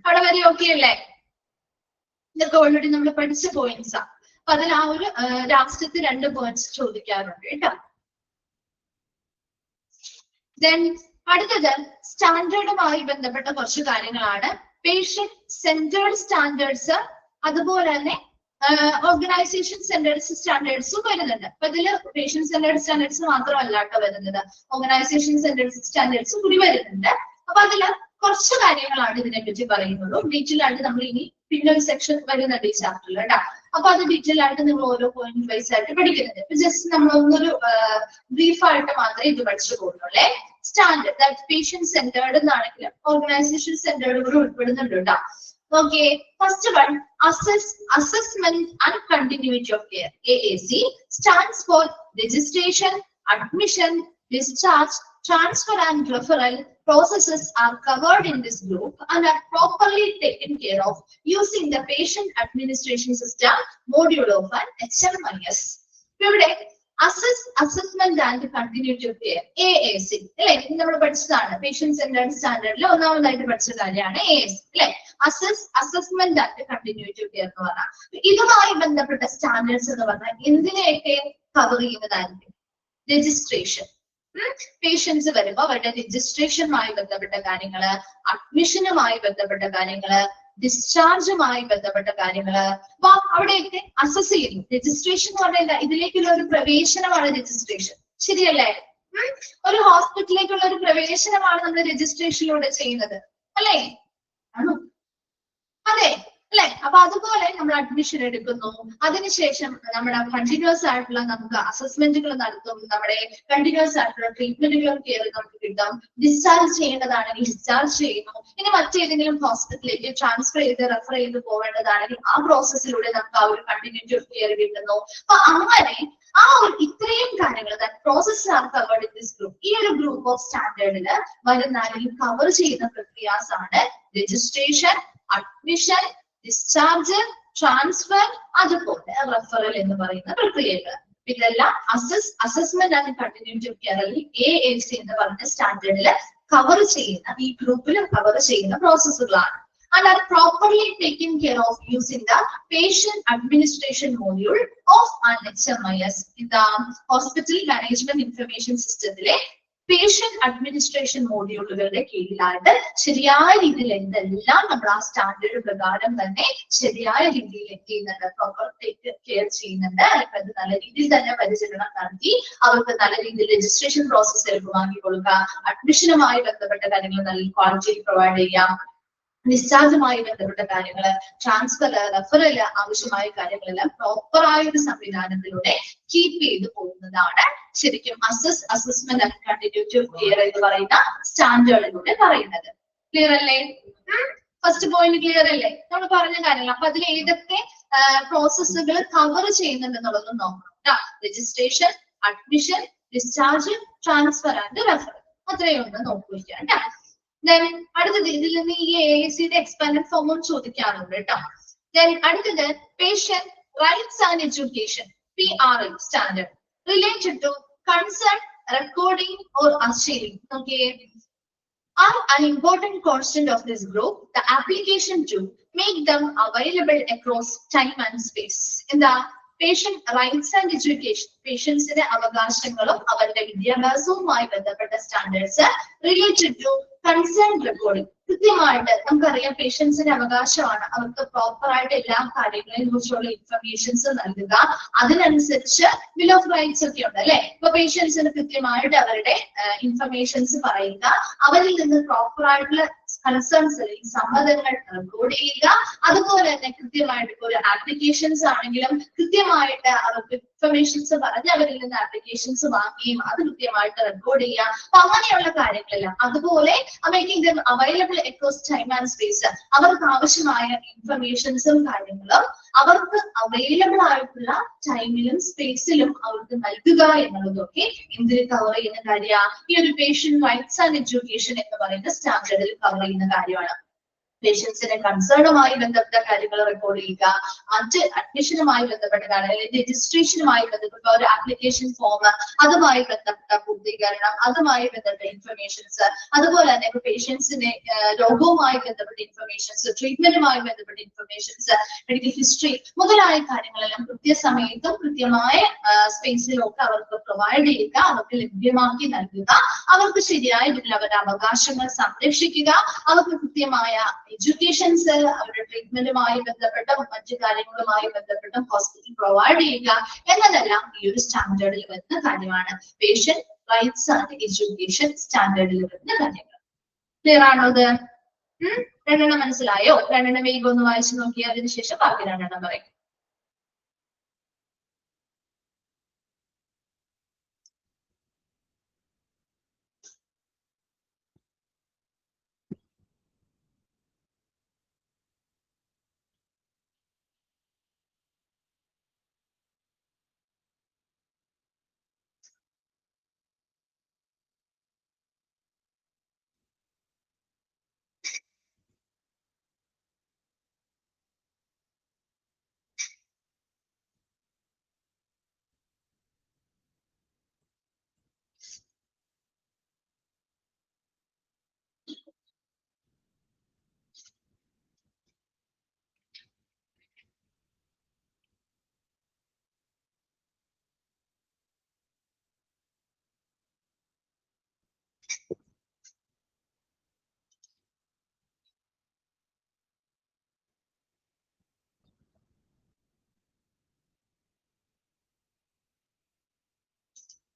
അവിടെ വരെ ഓക്കെ അല്ലേ? ഇതൊക്കെ ഓൾറെഡി നമ്മൾ പഠിച്ച പോയിന്റ്സ് ആണ്. അപ്പൊ അതിൽ ആ ഒരു ലാസ്റ്റത്തെ 2 പോയിന്റ്സ് ചോദിക്കാറുണ്ട് കേട്ടോ. ദെൻ അടുത്തത് സ്റ്റാൻഡേർഡുമായി ബന്ധപ്പെട്ട കുറച്ച് കാര്യങ്ങളാണ്. പേഷ്യന്റ് സെന്റേർഡ് സ്റ്റാൻഡേർഡ്സ്, അതുപോലെ തന്നെ ഓർഗനൈസേഷൻ സെന്റേർഡ് സ്റ്റാൻഡേർഡ്സും വരുന്നുണ്ട്. അപ്പൊ ഇതില് പേഷ്യന്റ് സെന്റേർഡ് സ്റ്റാൻഡേർഡ്സ് മാത്രമല്ല കേട്ടോ വരുന്നത്, ഓർഗനൈസേഷൻ സെന്റേർഡ് സ്റ്റാൻഡേർഡ്സും കൂടി വരുന്നുണ്ട്. അപ്പൊ അതില് കുറച്ച് കാര്യങ്ങളാണ് ഇതിനെപ്പറ്റി പറയുന്നുള്ളൂ. ഡീറ്റെയിൽ ആയിട്ട് നമ്മൾ ഇനി പിന്നെ ഒരു സെക്ഷൻ വരുന്നുണ്ട് ഈ ചാപ്റ്ററിൽ കേട്ടോ. അപ്പൊ അത് ഡീറ്റെയിൽ ആയിട്ട് നിങ്ങൾ ഓരോ പോയിന്റ് വൈസ് ആയിട്ട് പഠിക്കുന്നുണ്ട്. ഇപ്പൊ ജസ്റ്റ് നമ്മൾ ഒന്നൊരു ബ്രീഫ് ആയിട്ട് മാത്രമേ ഇത് പഠിച്ചു പോകുന്നുള്ളേ. സ്റ്റാൻഡേർഡ് ദാറ്റ് പേഷ്യന്റ് സെന്റേർഡ് എന്നാണെങ്കിലും ഓർഗനൈസേഷൻ സെന്റേർഡ് കൂടെ ഉൾപ്പെടുന്നുണ്ട് കേട്ടോ. Okay, first one assessment and continuity of care. AAC stands for registration, admission, discharge, transfer and referral processes are covered in this group and are properly taken care of using the patient administration system module of an HMIS. ഇവിടെ assessment and continuity of care AAC അല്ലെ, നമ്മൾ പഠിച്ചതാണ്. Patient centred സ്റ്റാൻഡേർഡിൽ ഒന്നാമതായിട്ട് പഠിച്ച കാര്യമാണ് AAC അല്ലെ, assessment and continuity of care എന്ന് പറഞ്ഞാൽ. ഇതുമായി ബന്ധപ്പെട്ട സ്റ്റാൻഡേർഡ്സ് എന്ന് പറഞ്ഞാൽ എന്തിനെയൊക്കെ കവർ ചെയ്യുന്നതായിരിക്കും? രജിസ്ട്രേഷൻ, പേഷ്യൻസ് വരുമ്പോ അവരുടെ രജിസ്ട്രേഷനുമായി ബന്ധപ്പെട്ട കാര്യങ്ങള്, അഡ്മിഷനുമായി ബന്ധപ്പെട്ട കാര്യങ്ങള്, ഡിസ്ചാർജുമായി ബന്ധപ്പെട്ട കാര്യങ്ങള്, അപ്പൊ അവിടെയൊക്കെ അസസ് ചെയ്യുന്നു. രജിസ്ട്രേഷൻ എന്ന് പറഞ്ഞാൽ ഇതിലേക്കുള്ള ഒരു പ്രവേശനമാണ് രജിസ്ട്രേഷൻ, ശരിയല്ലേ? ഒരു ഹോസ്പിറ്റലിലേക്കുള്ള ഒരു പ്രവേശനമാണ് നമ്മൾ രജിസ്ട്രേഷനിലൂടെ ചെയ്യുന്നത് അല്ലേ? ആണോ? അതെ അല്ലെ? അപ്പൊ അതുപോലെ നമ്മൾ അഡ്മിഷൻ എടുക്കുന്നു, അതിനുശേഷം നമ്മുടെ കണ്ടിന്യൂസ് ആയിട്ടുള്ള നമുക്ക് അസസ്മെന്റുകൾ നടത്തും, നമ്മുടെ കണ്ടിന്യൂസ് ആയിട്ടുള്ള ട്രീറ്റ്മെന്റുകളും കെയർ നമുക്ക് കിട്ടും. ഡിസ്ചാർജ് ചെയ്യേണ്ടതാണെങ്കിൽ ഡിസ്ചാർജ് ചെയ്യുന്നു. ഇനി മറ്റേതെങ്കിലും ഹോസ്പിറ്റലിലേക്ക് ട്രാൻസ്ഫർ ചെയ്ത് റെഫർ ചെയ്ത് പോകേണ്ടതാണെങ്കിൽ ആ പ്രോസസ്സിലൂടെ നമുക്ക് ആ ഒരു കണ്ടിന്യൂറ്റി ഓഫ് കെയർ കിട്ടുന്നു. അപ്പൊ അങ്ങനെ ആ ഒരു ഇത്രയും കാര്യങ്ങൾ process R covered in this group. ഈ ഒരു ഗ്രൂപ്പ് ഓഫ് സ്റ്റാൻഡേർഡില് വരുന്ന അല്ലെങ്കിൽ കവർ ചെയ്യുന്ന പ്രക്രിയാസ് ആണ് രജിസ്ട്രേഷൻ, അഡ്മിഷൻ, ഡിസ്ചാർജ്, ട്രാൻസ്ഫർ, അതുപോലെ റെഫറൽ എന്ന് പറയുന്ന പ്രക്രിയകൾ. ഇതെല്ലാം assessment and continuity of care അല്ലെങ്കിൽ AAC എന്ന് പറഞ്ഞ സ്റ്റാൻഡേർഡില് കവർ ചെയ്യുന്ന, ഈ ഗ്രൂപ്പിൽ കവർ ചെയ്യുന്ന പ്രോസസ്സുകളാണ്. and are properly taken care of using the patient administration module of an HMIS in the hospital management information system. Patient administration മോഡ്യൂളുകളുടെ കീഴിലായിട്ട് ശരിയായ രീതിയിൽ എന്തെല്ലാം നമ്മൾ ആ സ്റ്റാൻഡേർഡ് പ്രകാരം തന്നെ ശരിയായ രീതിയിൽ ചെയ്യുന്നുണ്ട്, പ്രോപ്പർ ടേക്ക് കെയർ ചെയ്യുന്നുണ്ട്, അത് നല്ല രീതിയിൽ തന്നെ പരിചരണം നടത്തി അവർക്ക് നല്ല രീതിയിൽ രജിസ്ട്രേഷൻ പ്രോസസ് എളുപ്പമാക്കി കൊടുക്കുക, അഡ്മിഷനുമായി ബന്ധപ്പെട്ട കാര്യങ്ങൾ നല്ല ക്വാളിറ്റിയിൽ പ്രൊവൈഡ് ചെയ്യാം, ഡിസ്ചാർജുമായി ബന്ധപ്പെട്ട കാര്യങ്ങള്, ട്രാൻസ്ഫർ, റെഫറൽ ആവശ്യമായ കാര്യങ്ങളെല്ലാം പ്രോപ്പറായ ഒരു സംവിധാനത്തിലൂടെ കീപ്പ് ചെയ്ത് പോകുന്നതാണ് ശരിക്കും assessment and continuity of care എന്ന് പറയുന്ന സ്റ്റാൻഡേർഡിലൂടെ പറയുന്നത്. ക്ലിയർ അല്ലേ? ഫസ്റ്റ് പോയിന്റ് ക്ലിയർ അല്ലേ? നമ്മൾ പറഞ്ഞ കാര്യങ്ങൾ. അപ്പൊ അതിൽ ഏതൊക്കെ പ്രോസസ്സുകൾ കവർ ചെയ്യുന്നുണ്ടെന്നുള്ളത് നോക്കണം. Registration, admission, discharge, transfer and referral, അത്രയും ഒന്ന് നോക്കിയിരിക്കാം കേട്ടോ. Then അടുത്തത് ഇതിൽ നിന്ന് ഈ AACയുടെ എക്സ്പാൻഡഡ് ഫോമും ചോദിക്കാറുണ്ട് കേട്ടോ. Then അടുത്തത് patient rights and education PRE standard related to consent, recording or ushering. Okay, are an important constant of this group. The application to make them available across time and space. In the patient rights and education, പേഷ്യൻസിന്റെ അവകാശങ്ങളും അവരുടെ വിദ്യാഭ്യാസവുമായി ബന്ധപ്പെട്ട standards related to concern recording. കൃത്യമായിട്ട് നമുക്കറിയാം പേഷ്യൻസിന്റെ അവകാശമാണ് അവർക്ക് proper ആയിട്ട് എല്ലാ കാര്യങ്ങളെയും കുറിച്ചുള്ള ഇൻഫർമേഷൻസ് നൽകുക. അതിനനുസരിച്ച് ബിൽ ഓഫ് റൈറ്റ്സ് ഒക്കെ ഉണ്ട് അല്ലെ? ഇപ്പൊ പേഷ്യൻസിന് കൃത്യമായിട്ട് അവരുടെ ഇൻഫർമേഷൻസ് പറയുക, അവരിൽ നിന്ന് പ്രോപ്പർ ആയിട്ടുള്ള കൺസേൺസ് അല്ലെങ്കിൽ സമ്മതങ്ങൾ റെക്കോർഡ് ചെയ്യുക, അതുപോലെ തന്നെ കൃത്യമായിട്ട് ഒരു ആപ്ലിക്കേഷൻസ് ആണെങ്കിലും കൃത്യമായിട്ട് അവർക്ക് ഇൻഫർമേഷൻസ് പറഞ്ഞ് അവരിൽ നിന്ന് ആപ്ലിക്കേഷൻസ് വാങ്ങുകയും അത് കൃത്യമായിട്ട് റെക്കോർഡ് ചെയ്യുക. അപ്പൊ അങ്ങനെയുള്ള കാര്യങ്ങളെല്ലാം. അതുപോലെ making them available across time and space. അവർക്ക് ആവശ്യമായ ഇൻഫർമേഷൻസും കാര്യങ്ങളും അവർക്ക് അവൈലബിൾ ആയിട്ടുള്ള ടൈമിലും സ്പേസിലും അവർക്ക് നൽകുക എന്നുള്ളതൊക്കെ എന്തിൽ കവർ ചെയ്യുന്ന കാര്യമാണ്? ഈ ഒരു പേഷ്യന്റ് റൈറ്റ്സ് ആൻഡ് എഡ്യൂക്കേഷൻ എന്ന് പറയുന്ന സ്റ്റാൻഡേർഡിൽ കവർ ചെയ്യുന്ന കാര്യമാണ്. പേഷ്യൻസിന്റെ കൺസേണുമായി ബന്ധപ്പെട്ട കാര്യങ്ങൾ റെക്കോർഡ് ചെയ്യുക, മറ്റ് അഡ്മിഷനുമായി ബന്ധപ്പെട്ട കാര്യങ്ങൾ, രജിസ്ട്രേഷനുമായി ബന്ധപ്പെട്ട ഒരു ആപ്ലിക്കേഷൻ ഫോം, അതുമായി ബന്ധപ്പെട്ട പൂർത്തീകരണം, അതുമായി ബന്ധപ്പെട്ട ഇൻഫർമേഷൻസ്, അതുപോലെ തന്നെ ഇപ്പൊ പേഷ്യൻസിന്റെ രോഗവുമായി ബന്ധപ്പെട്ട ഇൻഫർമേഷൻസ്, ട്രീറ്റ്മെന്റുമായി ബന്ധപ്പെട്ട ഇൻഫർമേഷൻസ്, മെഡിക്കൽ ഹിസ്റ്ററി മുതലായ കാര്യങ്ങളെല്ലാം കൃത്യസമയത്തും കൃത്യമായ സ്പേസിലും ഒക്കെ അവർക്ക് പ്രൊവൈഡ് ചെയ്യുക, അവർക്ക് ലഭ്യമാക്കി നൽകുക, അവർക്ക് ശരിയായ രീതിയിൽ അവരുടെ അവകാശങ്ങൾ സംരക്ഷിക്കുക, അവർക്ക് കൃത്യമായ എഡ്യൂക്കേഷൻസ്, അവരുടെ ട്രീറ്റ്മെന്റുമായി ബന്ധപ്പെട്ടും മറ്റു കാര്യങ്ങളുമായി ബന്ധപ്പെട്ടും ഹോസ്പിറ്റൽ പ്രൊവൈഡ് ചെയ്യുക എന്നതെല്ലാം ഈ ഒരു സ്റ്റാൻഡേർഡിൽ വരുന്ന കാര്യമാണ്. പേഷ്യന്റ് റൈറ്റ്സ് ആൻഡ് എഡ്യൂക്കേഷൻ സ്റ്റാൻഡേർഡിൽ വരുന്ന കാര്യങ്ങൾ. ക്ലിയർ ആണോ ഇത്? രണ്ടെണ്ണം മനസ്സിലായോ? രണ്ടെണ്ണം വേഗം ഒന്ന് വായിച്ചു നോക്കി, അതിനുശേഷം ബാക്കി രണ്ടെണ്ണം പറയും.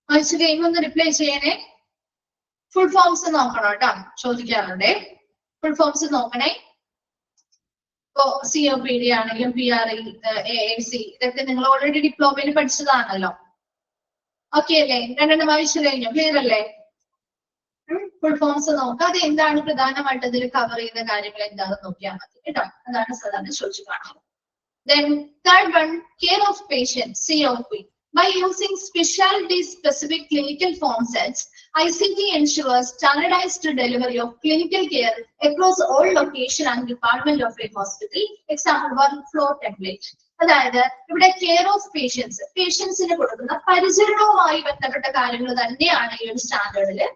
വായിച്ചു കഴിയുമ്പോൾ ഒന്ന് റിപ്ലൈ ചെയ്യണേ. ഫുൾ ഫോംസ് നോക്കണം കേട്ടോ, ചോദിക്കാറുണ്ടേ. ഫുൾ ഫോംസ് നോക്കണേ. ഇപ്പോ COPD ആണെങ്കിലും PRE, AAC ഇതൊക്കെ നിങ്ങൾ ഓൾറെഡി ഡിപ്ലോമയിൽ പഠിച്ചതാണല്ലോ. ഓക്കെ അല്ലേ? രണ്ടെണ്ണം വായിച്ചു കഴിഞ്ഞു. ക്ലിയർ അല്ലേ? ഫുൾ ഫോംസ് നോക്കാം. അത് എന്താണ് പ്രധാനമായിട്ട് അതിൽ കവർ ചെയ്യുന്ന കാര്യങ്ങൾ എന്താണെന്ന് നോക്കിയാൽ മതി കേട്ടോ. അതാണ് സാധാരണ ചോദിച്ചു കാണാം. Then third one, care of patient, COP. By using specialty-specific clinical form sets, ICT ensures standardized delivery of clinical care across all location and department of a hospital. Example, workflow template. അതായത് ഇവിടെ care of പേഷ്യൻസിന് കൊടുക്കുന്ന പരിചരണവുമായി ബന്ധപ്പെട്ട കാര്യങ്ങൾ തന്നെയാണ് ഈ ഒരു സ്റ്റാൻഡേർഡില്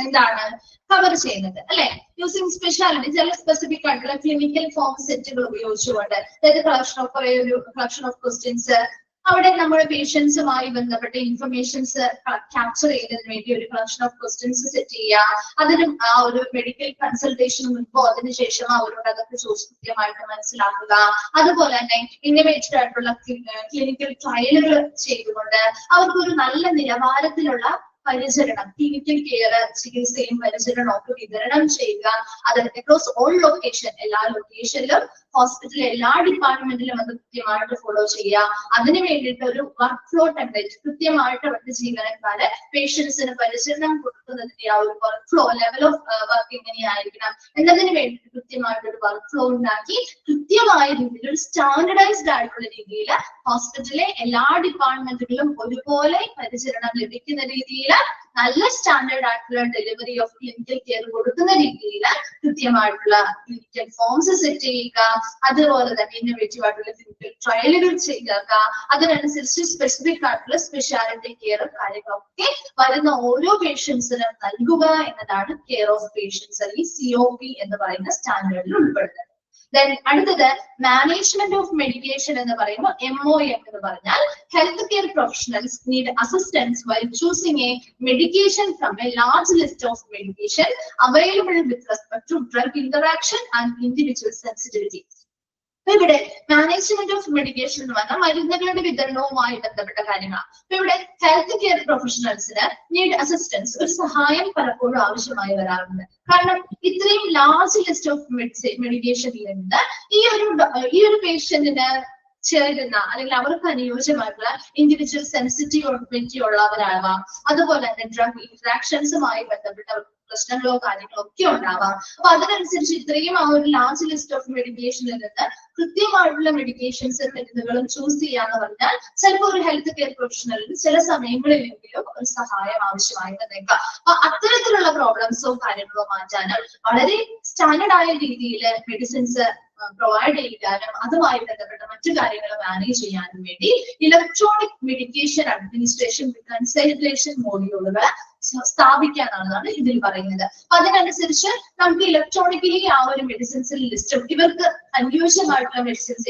എന്താണ് കവർ ചെയ്യുന്നത് അല്ലെ? യൂസിങ് സ്പെഷ്യാലിറ്റി, ചില സ്പെസിഫിക് ആയിട്ടുള്ള ക്ലിനിക്കൽ ഫോം സെറ്റുകൾ ഉപയോഗിച്ചുകൊണ്ട്, അതായത് കളക്ഷൻ ഓഫ് ക്വസ്റ്റ്യൻസ്, അവിടെ നമ്മുടെ പേഷ്യൻസുമായി ബന്ധപ്പെട്ട ഇൻഫർമേഷൻസ് ക്യാപ്ചർ ചെയ്യുന്നതിന് വേണ്ടി ഒരു കളക്ഷൻ ഓഫ് ക്വസ്റ്റ്യൻസ് സെറ്റ് ചെയ്യുക. അതിനും ആ ഒരു മെഡിക്കൽ കൺസൾട്ടേഷൻ മുൻപോ അതിനുശേഷം അവരോട് അതൊക്കെ ചോദിച്ച് കൃത്യമായിട്ട് മനസ്സിലാക്കുക. അതുപോലെ തന്നെ ഇന്നോവേറ്റഡ് ആയിട്ടുള്ള ക്ലിനിക്കൽ ട്രയലുകൾ ചെയ്തുകൊണ്ട് അവർക്കൊരു നല്ല നിലവാരത്തിലുള്ള പരിചരണം, ക്ലിനിക്കൽ കെയർ, ചികിത്സയും പരിചരണവും ഒക്കെ വിതരണം ചെയ്യുക. അത് അക്രോസ് ഓൾ ലൊക്കേഷൻ, എല്ലാ ലൊക്കേഷനിലും ഹോസ്പിറ്റലിലെ എല്ലാ ഡിപ്പാർട്ട്മെന്റിലും അത് കൃത്യമായിട്ട് ഫോളോ ചെയ്യുക. അതിന് വേണ്ടിയിട്ട് ഒരു വർക്ക് ഫ്ലോ ടെംപ്ലേറ്റ് കൃത്യമായിട്ട് അവരുടെ ജീവനക്കാര് പേഷ്യൻസിന് പരിചരണം കൊടുക്കുന്നതിന്റെ ആ ഒരു work flow, level of work എങ്ങനെയായിരിക്കണം എന്നതിന് വേണ്ടിയിട്ട് കൃത്യമായിട്ട് ഒരു വർക്ക് ഫ്ലോ ഉണ്ടാക്കി കൃത്യമായ രീതിയിൽ ഒരു സ്റ്റാൻഡർഡൈസ്ഡ് ആയിട്ടുള്ള രീതിയിൽ ഹോസ്പിറ്റലിലെ എല്ലാ ഡിപ്പാർട്ട്മെന്റുകളിലും ഒരുപോലെ പരിചരണം ലഭിക്കുന്ന രീതിയിൽ നല്ല സ്റ്റാൻഡേർഡ് ആയിട്ടുള്ള ഡെലിവറി ഓഫ് ക്ലിനിക്കൽ കെയർ കൊടുക്കുന്ന രീതിയിൽ കൃത്യമായിട്ടുള്ള ക്ലിനിക്കൽ ഫോംസ് സെറ്റ് ചെയ്യുക. അതുപോലെ തന്നെ ഇന്നോവേറ്റീവ് ആയിട്ടുള്ള ക്ലിനിക്കൽ ട്രയലുകൾ ചെയ്യുക. അതിനനുസരിച്ച് സ്പെസിഫിക് ആയിട്ടുള്ള സ്പെഷ്യാലിറ്റി കെയർ കാര്യങ്ങളൊക്കെ വരുന്ന ഓരോ പേഷ്യൻസിനും നൽകുക എന്നതാണ് കെയർ ഓഫ് പേഷ്യൻസ് അല്ലെങ്കിൽ COP എന്ന് പറയുന്ന സ്റ്റാൻഡേർഡിൽ ഉൾപ്പെടുന്നത്. Then അടുത്തത് മാനേജ്മെന്റ് ഓഫ് മെഡിക്കേഷൻ എന്ന് പറയുമ്പോൾ MOM എന്ന് പറഞ്ഞാൽ health care professionals need assistance while choosing a medication from a large list of medication available with respect to drug interaction and individual sensitivity. ഇവിടെ മാനേജ്മെന്റ് ഓഫ് മെഡിക്കേഷൻ എന്ന് പറഞ്ഞാൽ മരുന്നുകളുടെ വിതരണവുമായി ബന്ധപ്പെട്ട കാര്യങ്ങളാണ്. ഇവിടെ ഹെൽത്ത് കെയർ പ്രൊഫഷണൽസിന് നീഡ് അസിസ്റ്റൻസ്, ഒരു സഹായം പലപ്പോഴും ആവശ്യമായി വരാറുണ്ട്. കാരണം ഇത്രയും ലാർജ് ലിസ്റ്റ് ഓഫ് മെഡിക്കേഷനിൽ നിന്ന് ഈ ഒരു പേഷ്യന്റിന് ചേരുന്ന അല്ലെങ്കിൽ അവർക്ക് അനുയോജ്യമായിട്ടുള്ള ഇൻഡിവിജ്വൽ സെൻസിറ്റിവിറ്റി ഉള്ളവരാവാം, അതുപോലെ തന്നെ ഡ്രഗ് ഇന്ററാക്ഷൻസുമായി ബന്ധപ്പെട്ട പ്രശ്നങ്ങളോ കാര്യങ്ങളോ ഒക്കെ ഉണ്ടാവാം. അപ്പൊ അതിനനുസരിച്ച് ഇത്രയും ആ ഒരു ലാർജ് ലിസ്റ്റ് ഓഫ് മെഡിക്കേഷനിൽ നിന്ന് കൃത്യമായിട്ടുള്ള മെഡിക്കേഷൻസും മരുന്നുകളും ചൂസ് ചെയ്യാന്ന് പറഞ്ഞാൽ ചിലപ്പോൾ ഒരു ഹെൽത്ത് കെയർ പ്രൊഫഷണലിന് ചില സമയങ്ങളിലെങ്കിലും ഒരു സഹായം ആവശ്യമായി വന്നേക്കാം. അപ്പൊ അത്തരത്തിലുള്ള പ്രോബ്ലംസോ കാര്യങ്ങളോ മാറ്റാനും വളരെ സ്റ്റാൻഡേർഡ് ആയ രീതിയിൽ മെഡിസിൻസ് പ്രൊവൈഡ് ചെയ്യാനും അതുമായി ബന്ധപ്പെട്ട മറ്റു കാര്യങ്ങൾ മാനേജ് ചെയ്യാനും വേണ്ടി ഇലക്ട്രോണിക് മെഡിക്കേഷൻ അഡ്മിനിസ്ട്രേഷൻ കൺസൾട്ടേഷൻ മോഡ്യൂളുകൾ സ്ഥാപിക്കാനാണ് ഇതിൽ പറയുന്നത്. അപ്പൊ അതിനനുസരിച്ച് നമുക്ക് ഇലക്ട്രോണിക്കലി ആ ഒരു മെഡിസിൻസിൽ ലിസ്റ്റും ഇവർക്ക് അനുയോജ്യമായിട്ടുള്ള മെഡിസിൻസ്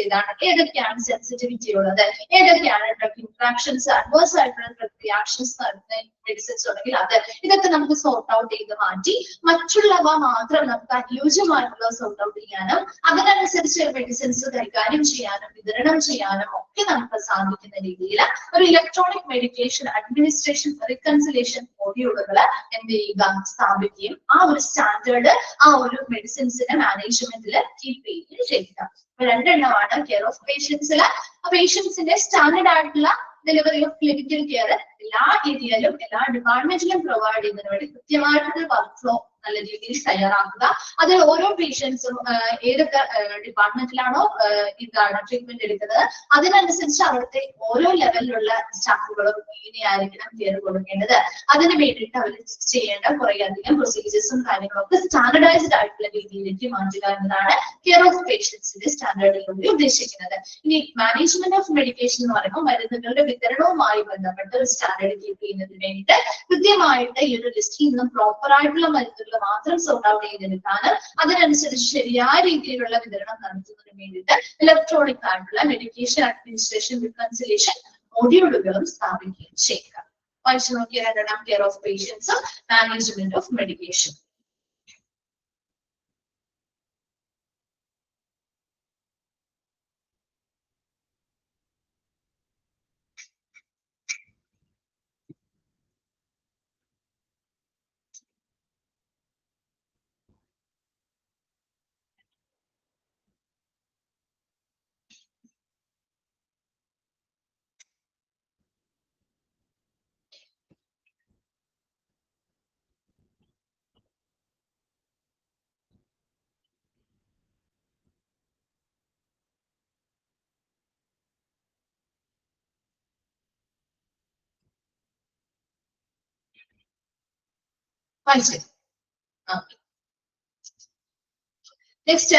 ഏതൊക്കെയാണ് സെൻസിറ്റിവിറ്റി ഉള്ളത്, ഏതൊക്കെയാണ് ഡ്രഗ് ഇന്ററാക്ഷൻസ്, അഡ്വേഴ്സ് ആയിട്ടുള്ള ഡ്രഗ് റിയാക്ഷൻസ് നടത്തുന്ന മെഡിസിൻസ് ഉണ്ടെങ്കിൽ ഇതൊക്കെ നമുക്ക് സോർട്ട് ഔട്ട് ചെയ്ത് മാറ്റി മറ്റുള്ളവ മാത്രം നമുക്ക് അനുയോജ്യമായിട്ടുള്ള സോർട്ട് ഔട്ട് ചെയ്യാനും അതിനനുസരിച്ച് മെഡിസിൻസ് കൈകാര്യം ചെയ്യാനും വിതരണം ചെയ്യാനും ഒക്കെ നമുക്ക് സാധിക്കുന്ന രീതിയിൽ ഒരു ഇലക്ട്രോണിക് മെഡിക്കേഷൻ അഡ്മിനിസ്ട്രേഷൻ റീകൺസിലേഷൻ മോഡ്യൂളുകൾ എന്ത് ചെയ്യുക, സ്ഥാപിക്കുകയും ആ ഒരു സ്റ്റാൻഡേർഡ് ആ ഒരു മെഡിസിൻസിന്റെ മാനേജ്മെന്റിൽ കീപ്പ് ചെയ്യുകയും ചെയ്യുക. രണ്ടെണ്ണമാണ് കെയർ ഓഫ് പേഷ്യൻസിൽ. പേഷ്യൻസിന്റെ സ്റ്റാൻഡേർഡ് ആയിട്ടുള്ള ഡെലിവറി ഓഫ് ക്ലിനിക്കൽ കെയർ എല്ലാ ഏരിയയിലും എല്ലാ ഡിപ്പാർട്ട്മെന്റിലും പ്രൊവൈഡ് ചെയ്യുന്നതിന് വേണ്ടി കൃത്യമായിട്ടുള്ള വർക്ക് ഫ്ലോ നല്ല രീതിയിൽ തയ്യാറാക്കുക. അതിൽ ഓരോ പേഷ്യൻസും ഏതൊക്കെ ഡിപ്പാർട്ട്മെന്റിലാണോ ഇതാണ് ട്രീറ്റ്മെന്റ് എടുക്കുന്നത് അതിനനുസരിച്ച് അവിടുത്തെ ഓരോ ലെവലിലുള്ള സ്റ്റാഫുകളും ഇങ്ങനെയായിരിക്കണം കെയർ കൊടുക്കേണ്ടത്. അതിന് വേണ്ടിയിട്ട് അവർ ചെയ്യേണ്ട കുറേയധികം പ്രൊസീജിയേഴ്സും കാര്യങ്ങളും ഒക്കെ സ്റ്റാൻഡർഡൈസ്ഡ് ആയിട്ടുള്ള രീതിയിലേക്ക് മാറ്റുക എന്നതാണ് കെയർ ഓഫ് പേഷ്യൻസിന്റെ സ്റ്റാൻഡേർഡിലൂടെ ഉദ്ദേശിക്കുന്നത്. ഇനി മാനേജ്മെന്റ് ഓഫ് മെഡിക്കേഷൻ എന്ന് പറയുമ്പോൾ മരുന്നുകളുടെ വിതരണവുമായി ബന്ധപ്പെട്ട ഒരു സ്റ്റാൻഡേർഡ് കീപ്പ് ചെയ്യുന്നതിന് വേണ്ടിയിട്ട് കൃത്യമായിട്ട് ഈ ഒരു ലിസ്റ്റിൽ നിന്നും പ്രോപ്പർ ആയിട്ടുള്ള മരുന്നുകൾ മാത്രം സോർട്ട് ഔട്ട് ചെയ്തെടുക്കാനും അതിനനുസരിച്ച് ശരിയായ രീതിയിലുള്ള വിതരണം നടത്തുന്നതിന് വേണ്ടിയിട്ട് ഇലക്ട്രോണിക് ആയിട്ടുള്ള മെഡിക്കേഷൻ അഡ്മിനിസ്ട്രേഷൻ റീകൺസിലേഷൻ മോഡ്യൂളുകളും സ്ഥാപിക്കുകയും ചെയ്യുക. വായിച്ചു നോക്കിയ രണ്ടെണ്ണം കെയർ ഓഫ് പേഷ്യൻസും management of medication. Next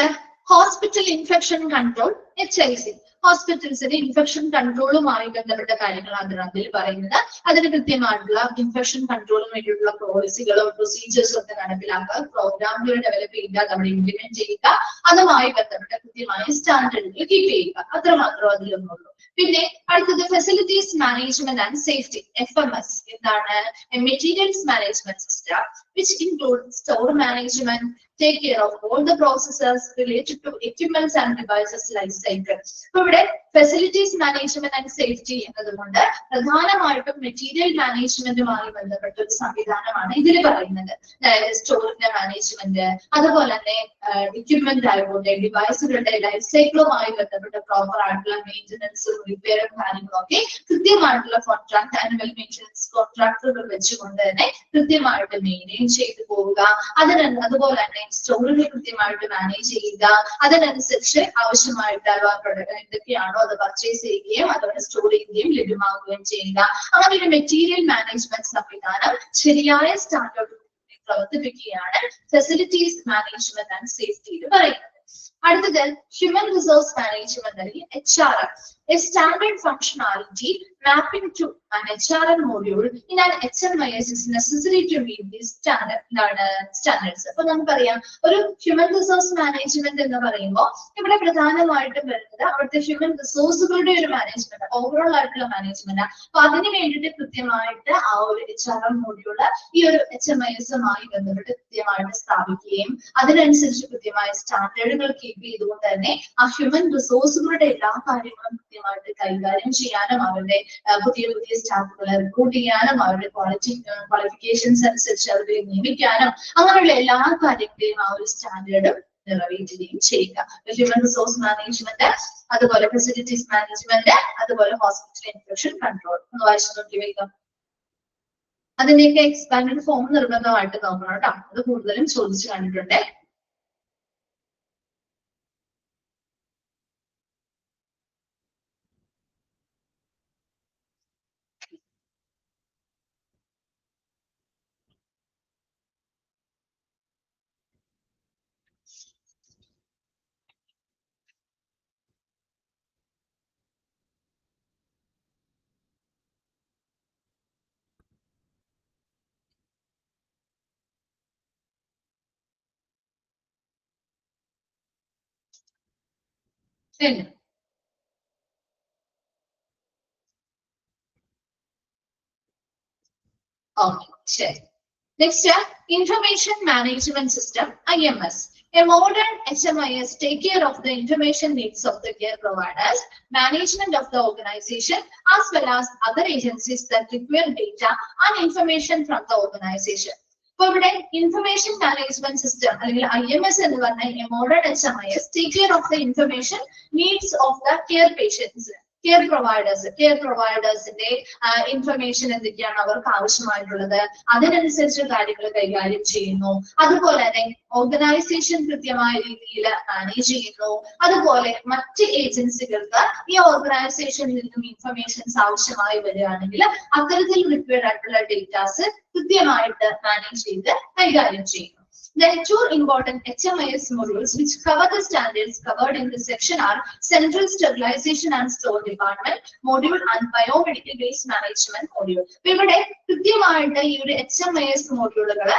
hospital infection control HIC. ഹോസ്പിറ്റൽസിന്റെ ഇൻഫെക്ഷൻ കൺട്രോളുമായി ബന്ധപ്പെട്ട കാര്യങ്ങളാണ് അതിൽ പറയുന്നത്. അതിന് കൃത്യമായിട്ടുള്ള ഇൻഫെക്ഷൻ കൺട്രോളിന് വേണ്ടിയിട്ടുള്ള പോളിസികളും പ്രൊസീജിയേഴ്സും ഒക്കെ നടപ്പിലാക്കുക, പ്രോഗ്രാമുകൾ ഡെവലപ്പ് ചെയ്യുക, നമ്മൾ ഇംപ്ലിമെന്റ് ചെയ്യുക, അതുമായി ബന്ധപ്പെട്ട കൃത്യമായ സ്റ്റാൻഡേർഡുകൾ കീപ്പ് ചെയ്യുക. അത്രമാത്രം അതിലൊന്നുള്ളൂ. പിന്നെ അടുത്തത് facilities management and safety FMS. എന്താണ്? Materials management system which include store management, take care of all the processes related to equipments and devices life cycle. ഇവിടെ ഫെസിലിറ്റീസ് മാനേജ്മെന്റ് ആൻഡ് സേഫ്റ്റി എന്നതുകൊണ്ട് പ്രധാനമായിട്ടും മെറ്റീരിയൽ മാനേജ്മെന്റുമായി ബന്ധപ്പെട്ട ഒരു സംവിധാനമാണ് ഇതിൽ പറയുന്നത്. അതായത് സ്റ്റോറിന്റെ മാനേജ്മെന്റ്, അതുപോലെ തന്നെ എക്യുപ്മെന്റ് ആയിക്കോട്ടെ, ഡിവൈസുകളുടെ ലൈഫ് സൈക്കിളുമായി ബന്ധപ്പെട്ട പ്രോപ്പർ ആയിട്ടുള്ള മെയിൻ്റനൻസും റിപ്പയറും കാര്യങ്ങളും ഒക്കെ കൃത്യമായിട്ടുള്ള കോൺട്രാക്ട് ആനുവൽ മെയിൻ്റനൻസ് കോൺട്രാക്ടുകൾ വെച്ചുകൊണ്ട് തന്നെ കൃത്യമായിട്ട് മെയിൻറ്റെയിൻ ചെയ്തു പോവുക. അതുപോലെ തന്നെ സ്റ്റോറുകൾ കൃത്യമായിട്ട് മാനേജ് ചെയ്യുക, അതിനനുസരിച്ച് ആവശ്യമായിട്ടുള്ള എന്തൊക്കെയാണോ അത് പർച്ചേസ് ചെയ്യുകയും അതുപോലെ സ്റ്റോർ ചെയ്യുകയും ലഭ്യമാവുകയും ചെയ്യുക. അങ്ങനെ ഒരു മെറ്റീരിയൽ മാനേജ്മെന്റ് സംവിധാനം ശരിയായ സ്റ്റാൻഡേർഡ് പ്രവർത്തിപ്പിക്കുകയാണ് ഫെസിലിറ്റീസ് മാനേജ്മെന്റ് ആൻഡ് സേഫ്റ്റി എന്ന് പറയുന്നത്. അടുത്തത് ഹ്യൂമൻ റിസോഴ്സ് മാനേജ്മെന്റ് അല്ലെങ്കിൽ HR. a standard functionality mapping to an HRM module in an HMIS is necessary to meet these standards. അപ്പൊ നമുക്കറിയാം ഒരു ഹ്യൂമൻ റിസോഴ്സ് മാനേജ്മെന്റ് എന്ന് പറയുമ്പോൾ ഇവിടെ പ്രധാനമായിട്ടും വരുന്നത് അവിടുത്തെ ഹ്യൂമൻ റിസോഴ്സുകളുടെ ഒരു മാനേജ്മെന്റ്, ഓവറോൾ ആയിട്ടുള്ള മാനേജ്മെന്റ്. അപ്പൊ അതിന് വേണ്ടിയിട്ട് കൃത്യമായിട്ട് ആ ഒരു HRM മോഡ്യൂള് ഈ ഒരു HMIS-മായി ബന്ധപ്പെട്ട് കൃത്യമായിട്ട് സ്ഥാപിക്കുകയും അതിനനുസരിച്ച് കൃത്യമായ സ്റ്റാൻഡേർഡുകൾ കീപ്പ് ചെയ്തുകൊണ്ട് തന്നെ ആ ഹ്യൂമൻ റിസോഴ്സുകളുടെ എല്ലാ കാര്യങ്ങളും കൃത്യമായിട്ട് കൈകാര്യം ചെയ്യാനും അവരുടെ പുതിയ പുതിയ സ്റ്റാഫുകളെ റിക്രൂട്ട് ചെയ്യാനും അവരുടെ ക്വാളിഫിക്കേഷൻസ് അനുസരിച്ച് അവരെ നിയമിക്കാനും അങ്ങനെയുള്ള എല്ലാ കാര്യങ്ങളെയും ആ ഒരു സ്റ്റാൻഡേർഡ് നിറവേറ്റുകയും ചെയ്യുക. ഹ്യൂമൻ റിസോഴ്സ് മാനേജ്മെന്റ്, അതുപോലെ ഫെസിലിറ്റീസ് മാനേജ്മെന്റ്, അതുപോലെ ഹോസ്പിറ്റൽ ഇൻഫെക്ഷൻ കൺട്രോൾ ഒന്ന് വായിച്ചു നോക്കി വയ്ക്കാം. അതിന്റെയൊക്കെ എക്സ്പാൻഡഡ് ഫോം നിർബന്ധമായിട്ട് നോക്കണം കേട്ടോ. അത് കൂടുതലും ചോദിച്ചു കണ്ടിട്ടുണ്ട്. Okay, sure. Next, Information Management System, IMS. A modern HMIS take care of the information needs of the care providers, management of the organization, as well as other agencies that require data and information from the organization. So, Information Management System, IMS, a modern HMIS take care of the information needs of the care patients. Care പ്രൊവൈഡേഴ്സിന്റെ information എന്തൊക്കെയാണ് അവർക്ക് ആവശ്യമായിട്ടുള്ളത്, അതിനനുസരിച്ച് കാര്യങ്ങൾ കൈകാര്യം ചെയ്യുന്നു. അതുപോലെ തന്നെ ഓർഗനൈസേഷൻ കൃത്യമായ രീതിയിൽ മാനേജ് ചെയ്യുന്നു. അതുപോലെ മറ്റ് ഏജൻസികൾക്ക് ഈ ഓർഗനൈസേഷനിൽ നിന്നും ഇൻഫർമേഷൻസ് ആവശ്യമായി വരികയാണെങ്കിൽ അത്തരത്തിൽ റിക്വയർഡ് ആയിട്ടുള്ള ഡേറ്റാസ് കൃത്യമായിട്ട് മാനേജ് ചെയ്ത് കൈകാര്യം ചെയ്യുന്നു. There are two important HMIS modules which cover the standards covered in this section are Central Sterilization and Store Department module and Biomedical Waste Management module. ഇവിടെ കൃത്യമായിട്ട് ഈ ഒരു HMIS മോഡ്യൂളുകള്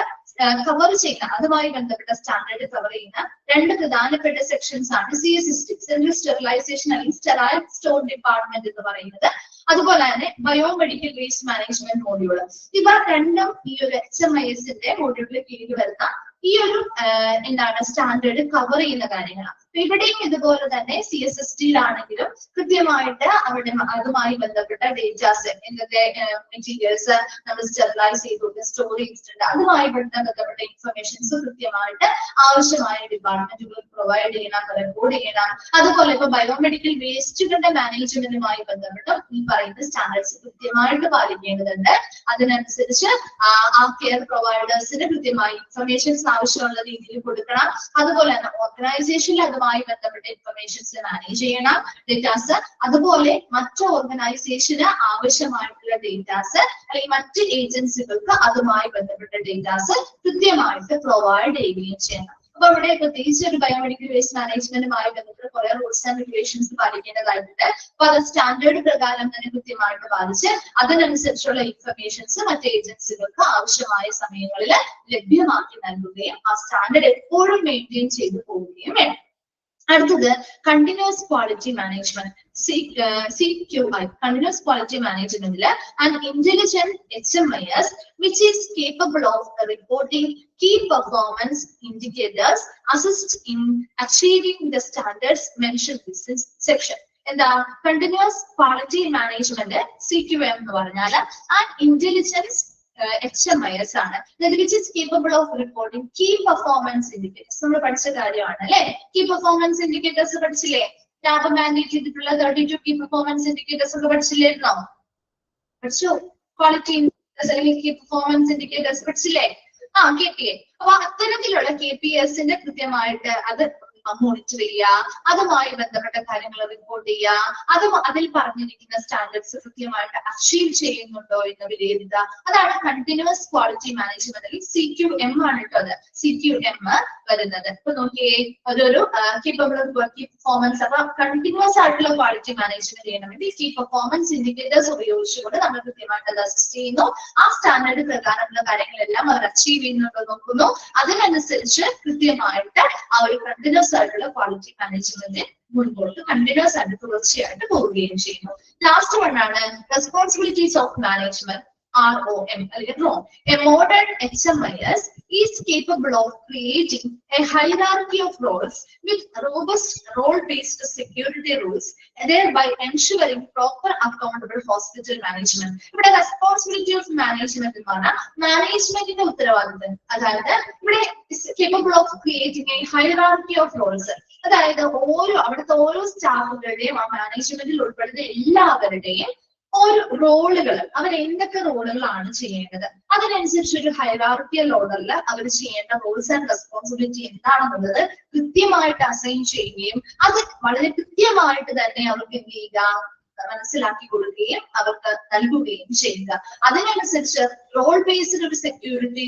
കവർ ചെയ്യുന്ന, അതുമായി ബന്ധപ്പെട്ട സ്റ്റാൻഡേർഡ് കവർ ചെയ്യുന്ന രണ്ട് പ്രധാനപ്പെട്ട സെക്ഷൻസ് ആണ് CSSD, സെൻട്രൽ സ്റ്റെറിലൈസേഷൻ അല്ലെങ്കിൽ സ്റ്റെറൈൽ സ്റ്റോർ ഡിപ്പാർട്ട്മെന്റ് എന്ന് പറയുന്നത്, അതുപോലെ തന്നെ ബയോമെഡിക്കൽ വേസ്റ്റ് മാനേജ്മെന്റ് മോഡ്യൂള്. ഇവ രണ്ടും ഈ ഒരു HMIS-ന്റെ മോഡ്യൂളിൽ കീഴിൽ വരുന്ന ഈ ഒരു സ്റ്റാൻഡേർഡ് കവർ ചെയ്യുന്ന കാര്യങ്ങളാണ്. ഇവിടെയും ഇതുപോലെ തന്നെ CSSD-യിലാണെങ്കിലും കൃത്യമായിട്ട് അവിടെ അതുമായി ബന്ധപ്പെട്ട ഡേറ്റാസ്, എന്തൊക്കെ മെറ്റീരിയൽസ് നമ്മൾ സ്റ്റെറിലൈസ് ചെയ്തുകൊണ്ട് സ്റ്റോർ ചെയ്തിട്ടുണ്ട്, അതുമായി ബന്ധപ്പെട്ട ഇൻഫർമേഷൻസ് കൃത്യമായിട്ട് ആവശ്യമായ ഡിപ്പാർട്ട്മെന്റുകൾ പ്രൊവൈഡ് ചെയ്യണം, റെക്കോർഡ് ചെയ്യണം. അതുപോലെ ഇപ്പൊ ബയോമെഡിക്കൽ വേസ്റ്റുകളുടെ മാനേജ്മെന്റുമായി ബന്ധപ്പെട്ട് ഈ പറയുന്ന സ്റ്റാൻഡേർഡ്സ് കൃത്യമായിട്ട് പാലിക്കേണ്ടതുണ്ട്. അതിനനുസരിച്ച് ആ കെയർ പ്രൊവൈഡേഴ്സിന് കൃത്യമായ ഇൻഫർമേഷൻസ് ആവശ്യമുള്ള രീതിയിൽ കൊടുക്കണം. അതുപോലെ തന്നെ ഓർഗനൈസേഷനിൽ അതുമായി ബന്ധപ്പെട്ട ഇൻഫർമേഷൻസ് മാനേജ് ചെയ്യണം, ഡേറ്റാസ്. അതുപോലെ മറ്റു ഓർഗനൈസേഷന് ആവശ്യമായിട്ടുള്ള ഡേറ്റാസ് അല്ലെങ്കിൽ മറ്റ് ഏജൻസികൾക്ക് അതുമായി ബന്ധപ്പെട്ട ഡേറ്റാസ് കൃത്യമായിട്ട് പ്രൊവൈഡ് ചെയ്യുകയും ചെയ്യണം. അപ്പൊ അവിടെ പ്രത്യേകിച്ച് ഒരു ബയോമെഡിക്കൽ വേസ്റ്റ് മാനേജ്മെന്റുമായി ബന്ധപ്പെട്ട് കുറെ റൂൾസ് ആൻഡ് റെഗുലേഷൻസ് പാലിക്കേണ്ടതായിട്ടുണ്ട്. അപ്പൊ അത് സ്റ്റാൻഡേർഡ് പ്രകാരം തന്നെ കൃത്യമായിട്ട് പാലിച്ച് അതിനനുസരിച്ചുള്ള ഇൻഫർമേഷൻസ് മറ്റ് ഏജൻസികൾക്ക് ആവശ്യമായ സമയങ്ങളിൽ ലഭ്യമാക്കി നൽകുകയും ആ സ്റ്റാൻഡേർഡ് എപ്പോഴും മെയിൻറ്റെയിൻ ചെയ്തു പോവുകയും വേണം. അടുത്തത് continuous quality management, CQI, continuous quality മാനേജ്മെന്റില് and intelligent HMIS which is capable of reporting key performance indicators assist in achieving the standards mentioned in this section. എന്താ കണ്ടിന്യൂസ് ക്വാളിറ്റി മാനേജ്മെന്റ് CQM എന്ന് പറഞ്ഞാൽ and intelligence HMIS ആണ്. which is capable of reporting key performance indicators. നമ്മൾ പഠിച്ച കാര്യമാണ് അല്ലെ, key performance indicators പഠിച്ചില്ലേ? Tab mandate ചെയ്തിട്ടുള്ള 32 കീ പെർഫോമൻസ് ഇൻഡിക്കേറ്റേഴ്സ് ഒക്കെ പഠിച്ചില്ലായിരുന്നോ? പഠിച്ചു. ക്വാളിറ്റി അല്ലെങ്കിൽ കീ പെർഫോമൻസ് ഇൻഡിക്കേറ്റേഴ്സ് പഠിച്ചില്ലേ? KPA. അപ്പൊ അത്തരത്തിലുള്ള KPS-ന്റെ കൃത്യമായിട്ട് അത് മോണിറ്റർ ചെയ്യുക, അതുമായി ബന്ധപ്പെട്ട കാര്യങ്ങൾ റിപ്പോർട്ട് ചെയ്യുക, അതിൽ പറഞ്ഞിരിക്കുന്ന സ്റ്റാൻഡേർഡ്സ് കൃത്യമായിട്ട് അച്ചീവ് ചെയ്യുന്നുണ്ടോ എന്ന് വിലയിരുത്തുക. അതാണ് കണ്ടിന്യൂസ് ക്വാളിറ്റി മാനേജ്മെന്റിൽ CQM ആണ് കേട്ടോ. അത് CQM വരുന്നത്. ഇപ്പൊ നോക്കിയേ, അതൊരു കേപ്പബിൾ ഓഫ് കീ പെർഫോമൻസ്. അപ്പൊ കണ്ടിന്യൂസ് ആയിട്ടുള്ള ക്വാളിറ്റി മാനേജ്മെന്റ് ചെയ്യണമെങ്കിൽ കീ പെർഫോമൻസ് ഇൻഡിക്കേറ്റേഴ്സ് ഉപയോഗിച്ചുകൊണ്ട് നമ്മൾ കൃത്യമായിട്ട് അത് അസിസ്റ്റ് ചെയ്യുന്നു. ആ സ്റ്റാൻഡേർഡ് പ്രകാരമുള്ള കാര്യങ്ങളെല്ലാം അവർ അച്ചീവ് ചെയ്യുന്നുണ്ടോ നോക്കുന്നു. അതിനനുസരിച്ച് കൃത്യമായിട്ട് ആ ഒരു കണ്ടിന്യൂസ് ആയിട്ടുള്ള ക്വാളിറ്റി മാനേജ്മെന്റ് മുൻപോട്ട് കണ്ടിന്യൂസ് ആയിട്ട് തുടർച്ചയായിട്ട് പോവുകയും ചെയ്യുന്നു. ലാസ്റ്റ് വൺ ആണ് റെസ്പോൺസിബിലിറ്റീസ് ഓഫ് മാനേജ്മെന്റ്, ROM അല്ലെങ്കിൽ ROM. A modern HMIS is capable of creating a hierarchy of roles with robust role-based security rules, thereby ensuring proper accountable hospital management. ഇവിടെ responsibility of management എന്ന് പറഞ്ഞാൽ മാനേജ്മെന്റിന്റെ ഉത്തരവാദിത്തം. അതായത് ഇവിടെ capable of creating a hierarchy of roles. അതായത് അവിടുത്തെ ഓരോ സ്റ്റാഫുകളുടെയും ആ മാനേജ്മെന്റിൽ ഉൾപ്പെടുന്ന എല്ലാവരുടെയും ഓരോ റോളുകൾ, അവർ എന്തൊക്കെ റോളുകളാണ് ചെയ്യേണ്ടത്, അതിനനുസരിച്ച് ഒരു ഹൈറാർക്കിയൽ ഓർഡറിൽ അവർ ചെയ്യേണ്ട റോൾസ് ആൻഡ് റെസ്പോൺസിബിലിറ്റി എന്താണെന്നുള്ളത് കൃത്യമായിട്ട് അസൈൻ ചെയ്യുകയും അത് വളരെ കൃത്യമായിട്ട് തന്നെ അവർക്ക് എന്ത് ചെയ്യുക, മനസ്സിലാക്കി കൊടുക്കുകയും അവർക്ക് നൽകുകയും ചെയ്യുക. അതിനനുസരിച്ച് റോൾ ബേസ്ഡ് ഒരു സെക്യൂരിറ്റി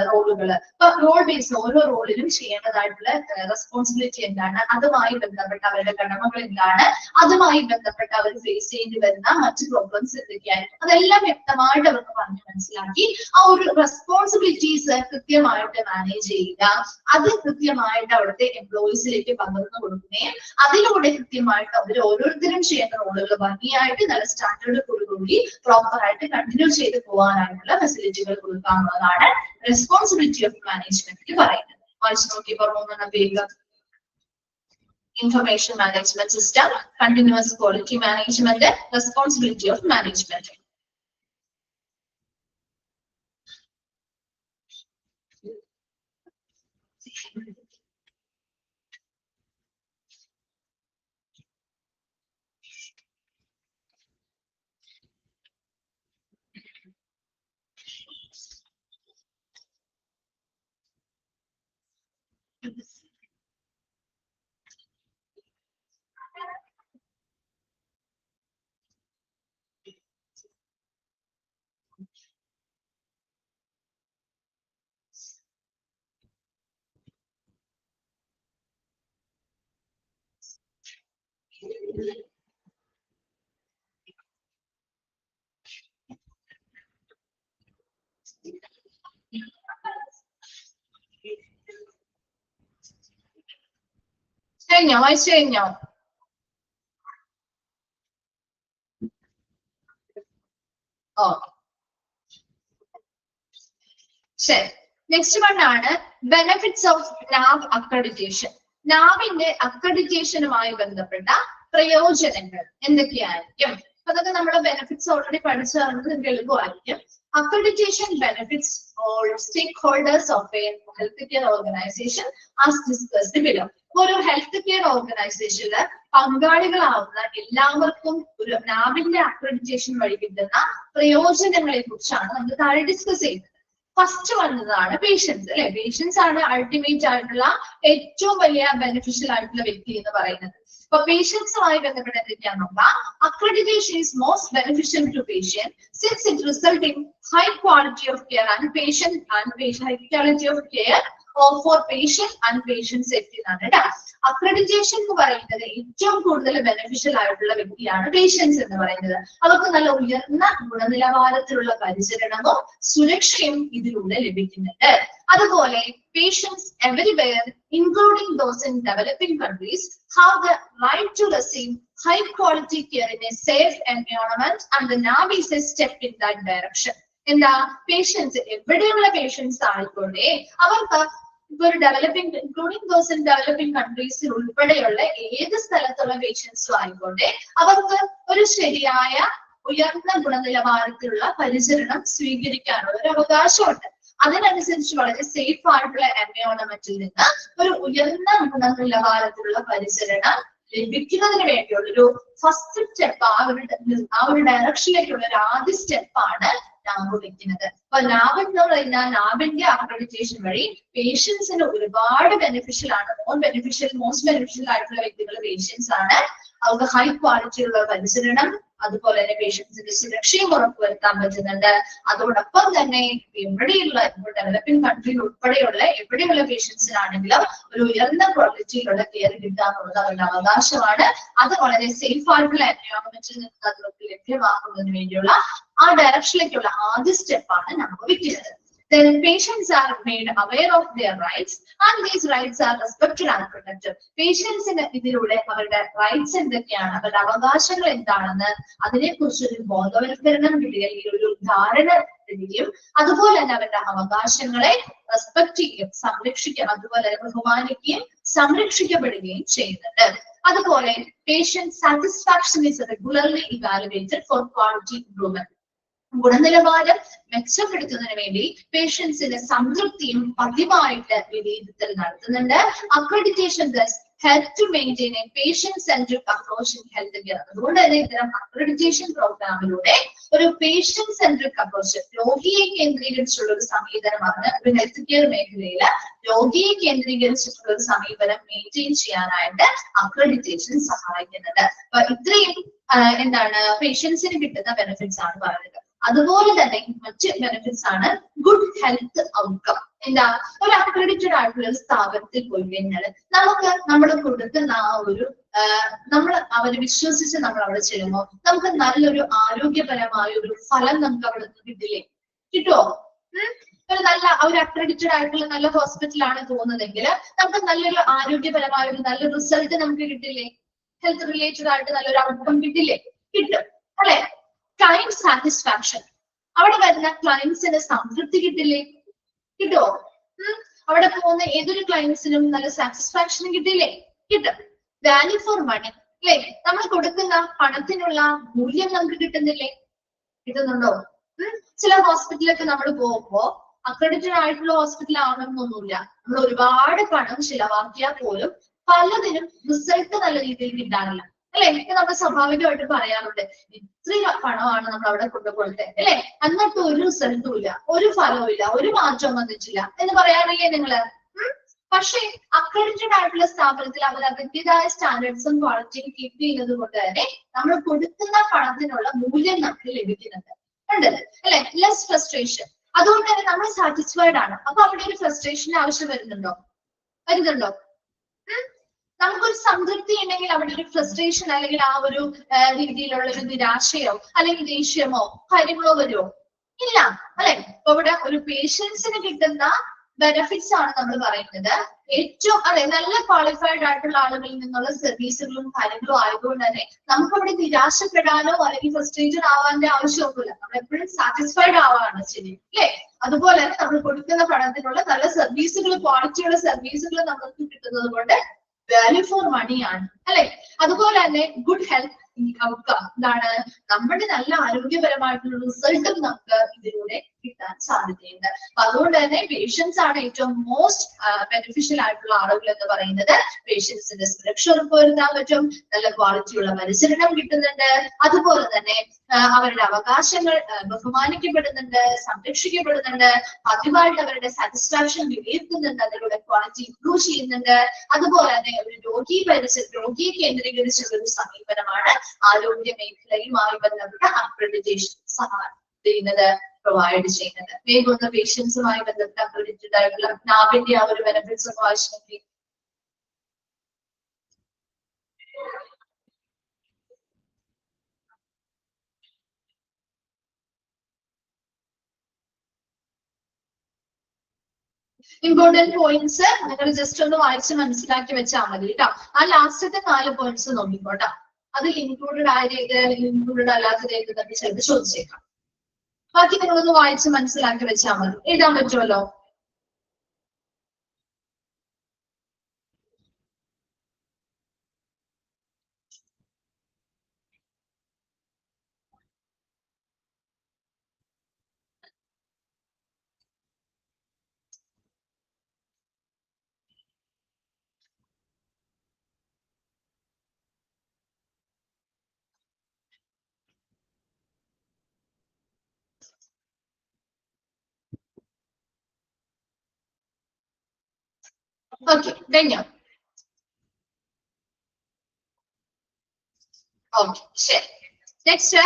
റോളുകൾ, ഇപ്പൊ റോൾ ബേസ് ഓരോ റോളിലും ചെയ്യേണ്ടതായിട്ടുള്ള റെസ്പോൺസിബിലിറ്റി എന്താണ്, അതുമായി ബന്ധപ്പെട്ട അവരുടെ കടമകൾ എന്താണ്, അതുമായി ബന്ധപ്പെട്ട് അവർ ഫേസ് ചെയ്യേണ്ടി വരുന്ന മറ്റു പ്രോബ്ലംസ് എന്തൊക്കെയായിരിക്കും, അതെല്ലാം വ്യക്തമായിട്ട് അവർക്ക് പറഞ്ഞ് മനസ്സിലാക്കി ആ ഒരു റെസ്പോൺസിബിലിറ്റീസ് കൃത്യമായിട്ട് മാനേജ് ചെയ്യുക. അത് കൃത്യമായിട്ട് അവിടുത്തെ എംപ്ലോയീസിലേക്ക് പകർന്നു കൊടുക്കുകയും അതിലൂടെ കൃത്യമായിട്ട് അവർ ഓരോരുത്തരും ചെയ്യുന്ന റോളുകൾ ഭംഗിയായിട്ട് നല്ല സ്റ്റാൻഡേർഡോടുകൂടി പ്രോപ്പർ ആയിട്ട് കണ്ടിന്യൂ ചെയ്ത് പോകാനായിട്ടുള്ള ഫെസിലിറ്റികൾ കൊടുക്കാവുന്നതാണ് റെസ്പോൺസിബിലിറ്റി ഓഫ് മാനേജ്മെന്റ് പറയുന്നത്. വായിച്ചു നോക്കി പറഞ്ഞു വേഗം. Information management system, continuous quality management, responsibility of management. കഴിഞ്ഞോ? വായിച്ചു കഴിഞ്ഞോ? ഓ ശരി. നെക്സ്റ്റ് വൺ ആണ് ബെനിഫിറ്റ്സ് ഓഫ് നാബ് അക്രഡിറ്റേഷൻ. നാബിന്റെ അക്രഡിറ്റേഷനുമായി ബന്ധപ്പെട്ട പ്രയോജനങ്ങൾ എന്തൊക്കെയായിരിക്കും? അതൊക്കെ നമ്മുടെ ബെനിഫിറ്റ്സ് ഓൾറെഡി പഠിച്ചു തന്നത് നിങ്ങൾക്ക് എളുപ്പമായിരിക്കും. Accreditation benefits all stakeholders of a healthcare organization as discussed below. ഒരു ഹെൽത്ത് കെയർ ഓർഗനൈസേഷനില് പങ്കാളികളാവുന്ന എല്ലാവർക്കും ഒരു നാബിന്റെ അക്രഡിറ്റേഷൻ വഴി കിട്ടുന്ന പ്രയോജനങ്ങളെ കുറിച്ചാണ് നമ്മൾ താഴെ ഡിസ്കസ് ചെയ്യുന്നത്. ഫസ്റ്റ് വന്നതാണ് പേഷ്യൻസ് അല്ലെ. പേഷ്യൻസ് ആണ് അൾട്ടിമേറ്റ് ആയിട്ടുള്ള ഏറ്റവും വലിയ ബെനിഫിഷ്യൽ ആയിട്ടുള്ള വ്യക്തി എന്ന് പറയുന്നത്. അപ്പൊ പേഷ്യൻസുമായി ബന്ധപ്പെട്ട് എന്തൊക്കെയാന്ന് നോക്കാം. Accreditation is most beneficial to patient since it result in high quality of care and patient high quality of care for patient and patient safety എന്നാണ് കേട്ടോ. അക്രഡിറ്റേഷൻ എന്ന് പറയുന്നത് ഏറ്റവും കൂടുതൽ ബെനിഫിഷ്യൽ ആയിട്ടുള്ള വ്യക്തിയാണ് പേഷ്യൻസ് എന്ന് പറയുന്നത്. അവർക്ക് നല്ല ഉയർന്ന ഗുണനിലവാരത്തിലുള്ള പരിചരണവും സുരക്ഷയും ഇതിലൂടെ ലഭിക്കുന്നുണ്ട്. അതുപോലെ patients everywhere including those in developing countries have the right to receive high quality care in a safe environment and the NAB is a step in that direction. എന്താ പേഷ്യൻസ് എവിടെയുള്ള പേഷ്യൻസ് ആയിക്കോട്ടെ അവർക്ക് ഇപ്പൊ ഒരു developing including those in developing കൺട്രീസിൽ ഉൾപ്പെടെയുള്ള ഏത് സ്ഥലത്തുള്ള പേഷ്യൻസും ആയിക്കോട്ടെ അവർക്ക് ഒരു ശരിയായ ഉയർന്ന ഗുണനിലവാരത്തിലുള്ള പരിചരണം സ്വീകരിക്കാനുള്ള ഒരു അവകാശമുണ്ട്. അതിനനുസരിച്ച് വളരെ സേഫ് ആയിട്ടുള്ള എൻവയോൺമെന്റിൽ നിന്ന് ഒരു ഉയർന്ന ഗുണനിലവാരത്തിലുള്ള പരിചരണം ലഭിക്കുന്നതിന് വേണ്ടിയുള്ള ഒരു ഫസ്റ്റ് സ്റ്റെപ്പ്, ആ ഒരു ഡയറക്ഷനിലേക്കുള്ള ഒരു ആദ്യ സ്റ്റെപ്പാണ് നാബ് വെക്കുന്നത്. അപ്പൊ നാബ് എന്ന് പറയുന്ന നാബിന്റെ അക്രഡിറ്റേഷൻ വഴി പേഷ്യൻസിന് ഒരുപാട് ബെനിഫിഷ്യൽ ആണ്. മോസ്റ്റ് ബെനിഫിഷ്യൽ ആയിട്ടുള്ള വ്യക്തികൾ പേഷ്യൻസ് ആണ്. അവർക്ക് ഹൈ ക്വാളിറ്റിയുള്ള പരിചരണം, അതുപോലെ തന്നെ പേഷ്യൻസിന്റെ സുരക്ഷയും ഉറപ്പുവരുത്താൻ പറ്റുന്നുണ്ട്. അതോടൊപ്പം തന്നെ എവിടെയുള്ള ഡെവലപ്പിംഗ് കൺട്രിയിൽ ഉൾപ്പെടെയുള്ള എവിടെയുള്ള പേഷ്യൻസിനാണെങ്കിലും ഒരു ഉയർന്ന ക്വാളിറ്റിയിലുള്ള കെയർ കിട്ടുക എന്നുള്ളത് അവരുടെ അവകാശമാണ്. അത് വളരെ സേഫ് ആയിട്ടുള്ള എൻവയോൺമെന്റിൽ നിന്ന് അവർക്ക് ലഭ്യമാക്കുന്നതിന് വേണ്ടിയുള്ള ആ ഡയറക്ഷനിലേക്കുള്ള ആദ്യ സ്റ്റെപ്പാണ് നമുക്ക് വെക്കുന്നത്. Then patients are made aware of their rights and these rights are respected and protected. Patients ഇതിലൂടെ അവരുടെ റൈറ്റ്സ് എന്തൊക്കെയാണ്, അവരുടെ അവകാശങ്ങൾ എന്താണെന്ന് അതിനെക്കുറിച്ച് ഒരു ബോധവൽക്കരണം കിട്ടുകയും ഒരു ധാരണ കിട്ടുകയും അതുപോലെ തന്നെ അവരുടെ അവകാശങ്ങളെ റെസ്പെക്ട് ചെയ്യുകയും സംരക്ഷിക്കുകയും അതുപോലെ ബഹുമാനിക്കുകയും സംരക്ഷിക്കപ്പെടുകയും ചെയ്യുന്നുണ്ട്. അതുപോലെ patient satisfaction is regularly evaluated for quality improvement. ഗുണനിലവാരം മെച്ചപ്പെടുത്തുന്നതിന് വേണ്ടി പേഷ്യൻസിന്റെ സംതൃപ്തിയും പതിവായിട്ട് വിലയിരുത്തൽ നടത്തുന്നുണ്ട്. Accreditation help to maintain a patient-centric approach in health care. അതുകൊണ്ട് തന്നെ ഇത്തരം അക്രഡിറ്റേഷൻ പ്രോഗ്രാമിലൂടെ ഒരു പേഷ്യന്റ് സെൻട്രിക് അപ്രോച്ച്, രോഗിയെ കേന്ദ്രീകരിച്ചുള്ള ഒരു സമീപനമാണ് ഒരു ഹെൽത്ത് കെയർ മേഖലയിൽ രോഗിയെ കേന്ദ്രീകരിച്ചിട്ടുള്ള ഒരു സമീപനം മെയിൻറ്റെയിൻ ചെയ്യാനായിട്ട് അക്രഡിറ്റേഷൻ സഹായിക്കുന്നുണ്ട്. അപ്പൊ ഇത്രയും എന്താണ് പേഷ്യൻസിന് കിട്ടുന്ന ബെനിഫിറ്റ്സ് ആണ് പറയുന്നത്. അതുപോലെ തന്നെ മറ്റ് ബെനിഫിറ്റ്സ് ആണ് ഗുഡ് ഹെൽത്ത് ഔട്ട്കം. എന്താ, ഒരു അക്രഡിറ്റഡ് ആയിട്ടുള്ള ഒരു സ്ഥാപനത്തിൽ പോയി കഴിഞ്ഞാൽ നമുക്ക് നമ്മൾ കൊടുക്കുന്ന ആ ഒരു നമ്മൾ അവരെ വിശ്വസിച്ച് നമ്മൾ അവിടെ ചെല്ലുമ്പോൾ നമുക്ക് നല്ലൊരു ആരോഗ്യപരമായ ഒരു ഫലം നമുക്ക് അവിടെ നിന്ന് കിട്ടില്ലേ? കിട്ടുമോ? ഒരു നല്ല ഒരു അക്രഡിറ്റഡ് ആയിട്ടുള്ള നല്ല ഹോസ്പിറ്റലാണ് തോന്നുന്നതെങ്കിൽ നമുക്ക് നല്ലൊരു ആരോഗ്യപരമായ ഒരു നല്ല റിസൾട്ട് നമുക്ക് കിട്ടില്ലേ? ഹെൽത്ത് റിലേറ്റഡ് ആയിട്ട് നല്ലൊരു ഔട്ട്കം കിട്ടില്ലേ? കിട്ടും അല്ലെ? ക്ലയന്റ് സാറ്റിസ്ഫാക്ഷൻ, അവിടെ വരുന്ന ക്ലയന്റ്സിന് സംതൃപ്തി കിട്ടില്ലേ? കിട്ടുമോ? അവിടെ പോകുന്ന ഏതൊരു ക്ലയന്റ്സിനും നല്ല സാറ്റിസ്ഫാക്ഷൻ കിട്ടില്ലേ? കിട്ടും. വാല്യൂ ഫോർ മണി അല്ലെ? നമ്മൾ കൊടുക്കുന്ന പണത്തിനുള്ള മൂല്യം നമുക്ക് കിട്ടുന്നില്ലേ? കിട്ടുന്നുണ്ടോ? ചില ഹോസ്പിറ്റലിലൊക്കെ നമ്മൾ പോകുമ്പോ അക്രഡിറ്റഡ് ആയിട്ടുള്ള ഹോസ്പിറ്റൽ ആവണമെന്നൊന്നുമില്ല. നമ്മൾ ഒരുപാട് പണം ചിലവാക്കിയാൽ പോലും പലതിനും റിസൾട്ട് നല്ല രീതിയിൽ കിട്ടാറില്ല അല്ലെ? എനിക്ക് നമ്മൾ സ്വാഭാവികമായിട്ട് പറയാറുണ്ട്, ഇത്ര പണമാണ് നമ്മൾ അവിടെ കൊണ്ടുപോകട്ടെ അല്ലെ, എന്നിട്ട് ഒരു റിസൾട്ടും ഇല്ല, ഒരു ഫലവും ഇല്ല, ഒരു മാറ്റവും വന്നിട്ടില്ല എന്ന് പറയാറില്ലേ നിങ്ങള്? പക്ഷേ അക്രഡിറ്റഡ് ആയിട്ടുള്ള സ്ഥാപനത്തിൽ അവർ അതിൻ്റെതായ സ്റ്റാൻഡേർഡ്സും ക്വാളിറ്റിയും കീപ്പ് ചെയ്യുന്നത് കൊണ്ട് തന്നെ നമ്മൾ കൊടുക്കുന്ന പണത്തിനുള്ള മൂല്യം നമുക്ക് ലഭിക്കുന്നുണ്ട് ഉണ്ട് അല്ലെ? Less frustration. അതുകൊണ്ട് തന്നെ നമ്മൾ സാറ്റിസ്ഫൈഡ് ആണ്. അപ്പൊ അവിടെ ഒരു ഫ്രസ്ട്രേഷന്റെ ആവശ്യം വരുന്നുണ്ടോ? വരുന്നുണ്ടോ? നമുക്കൊരു സംതൃപ്തി ഉണ്ടെങ്കിൽ അവിടെ ഒരു ഫ്രസ്ട്രേഷൻ അല്ലെങ്കിൽ ആ ഒരു രീതിയിലുള്ള ഒരു നിരാശയോ അല്ലെങ്കിൽ ദേഷ്യമോ കാര്യങ്ങളോ വരുമോ? ഇല്ല അല്ലെ? അപ്പൊ ഇവിടെ ഒരു പേഷ്യൻസിന് കിട്ടുന്ന ബെനിഫിറ്റ്സ് ആണ് നമ്മൾ പറയുന്നത്. ഏറ്റവും അല്ലെ നല്ല ക്വാളിഫൈഡ് ആയിട്ടുള്ള ആളുകളിൽ നിന്നുള്ള സർവീസുകളും കാര്യങ്ങളും ആയതുകൊണ്ട് തന്നെ നമുക്ക് അവിടെ നിരാശപ്പെടാനോ അല്ലെങ്കിൽ ഫ്രസ്ട്രേറ്റഡ് ആവാന്റെ ആവശ്യമൊന്നുമില്ല. നമ്മൾ എപ്പോഴും സാറ്റിസ്ഫൈഡ് ആവാണ് ശരി അല്ലെ? അതുപോലെ തന്നെ നമ്മൾ കൊടുക്കുന്ന പണത്തിനുള്ള നല്ല സർവീസുകൾ, ക്വാളിറ്റിയുള്ള സർവീസുകൾ നമുക്ക് കിട്ടുന്നത് കൊണ്ട് വാല്യൂ ഫോർ മണി ആണ് അല്ലെ? അതുപോലെ തന്നെ ഗുഡ് ഹെൽത്ത് ഔട്ട്കം എന്താണ്? നമ്മുടെ നല്ല ആരോഗ്യപരമായിട്ടുള്ള റിസൾട്ടും നമുക്ക് ഇതിലൂടെ കിട്ടാൻ സാധ്യതയുണ്ട്. അപ്പൊ അതുകൊണ്ട് തന്നെ പേഷ്യൻസ് ആണ് ഏറ്റവും മോസ്റ്റ് ബെനിഫിഷ്യൽ ആയിട്ടുള്ള ആളുകൾ എന്ന് പറയുന്നത്. പേഷ്യൻസിന്റെ സുരക്ഷ ഉറപ്പുവരുത്താൻ പറ്റും, നല്ല ക്വാളിറ്റിയുള്ള പരിചരണം കിട്ടുന്നുണ്ട്, അതുപോലെ തന്നെ അവരുടെ അവകാശങ്ങൾ ബഹുമാനിക്കപ്പെടുന്നുണ്ട്, സംരക്ഷിക്കപ്പെടുന്നുണ്ട്, പതിവായിട്ട് അവരുടെ സാറ്റിസ്ഫാക്ഷൻ വിലയിരുത്തുന്നുണ്ട്, അതിലൂടെ ക്വാളിറ്റി ഇംപ്രൂവ് ചെയ്യുന്നുണ്ട്. അതുപോലെ തന്നെ ഒരു രോഗിയെ കേന്ദ്രീകരിച്ചുള്ള ഒരു സമീപനമാണ് ആരോഗ്യ മേഖലയുമായി ബന്ധപ്പെട്ട അക്രഡിറ്റേഷൻ സഹായം ചെയ്യുന്നത്, പ്രൊവൈഡ് ചെയ്യുന്നത്. വേഗം പേഷ്യൻസുമായി ബന്ധപ്പെട്ട അക്രഡിറ്റഡ് ആയിട്ടുള്ള നാബിന്റെ ആ ഒരു ബെനിഫിറ്റ്സ് ഒക്കെ ആവശ്യമെങ്കിൽ ഇമ്പോർട്ടന്റ് പോയിന്റ്സ് നിങ്ങൾ ജസ്റ്റ് ഒന്ന് വായിച്ച് മനസ്സിലാക്കി വെച്ചാൽ മതി കേട്ടോ. ആ ലാസ്റ്റത്തെ 4 പോയിന്റ്സ് നോക്കിക്കോട്ടോ. അതിൽ ഇൻക്ലൂഡഡ് ആയത് ഇൻക്ലൂഡഡ് അല്ലാത്തത് ഏതെന്ന് ചിലത് ചോദിച്ചേക്കാം. ബാക്കി നിങ്ങളൊന്ന് വായിച്ച് മനസ്സിലാക്കി വെച്ചാൽ മതി. എഴുതാൻ പറ്റുമല്ലോ? ഓക്കെ കഴിഞ്ഞോ? ഓക്കെ ശരി. നെക്സ്റ്റ്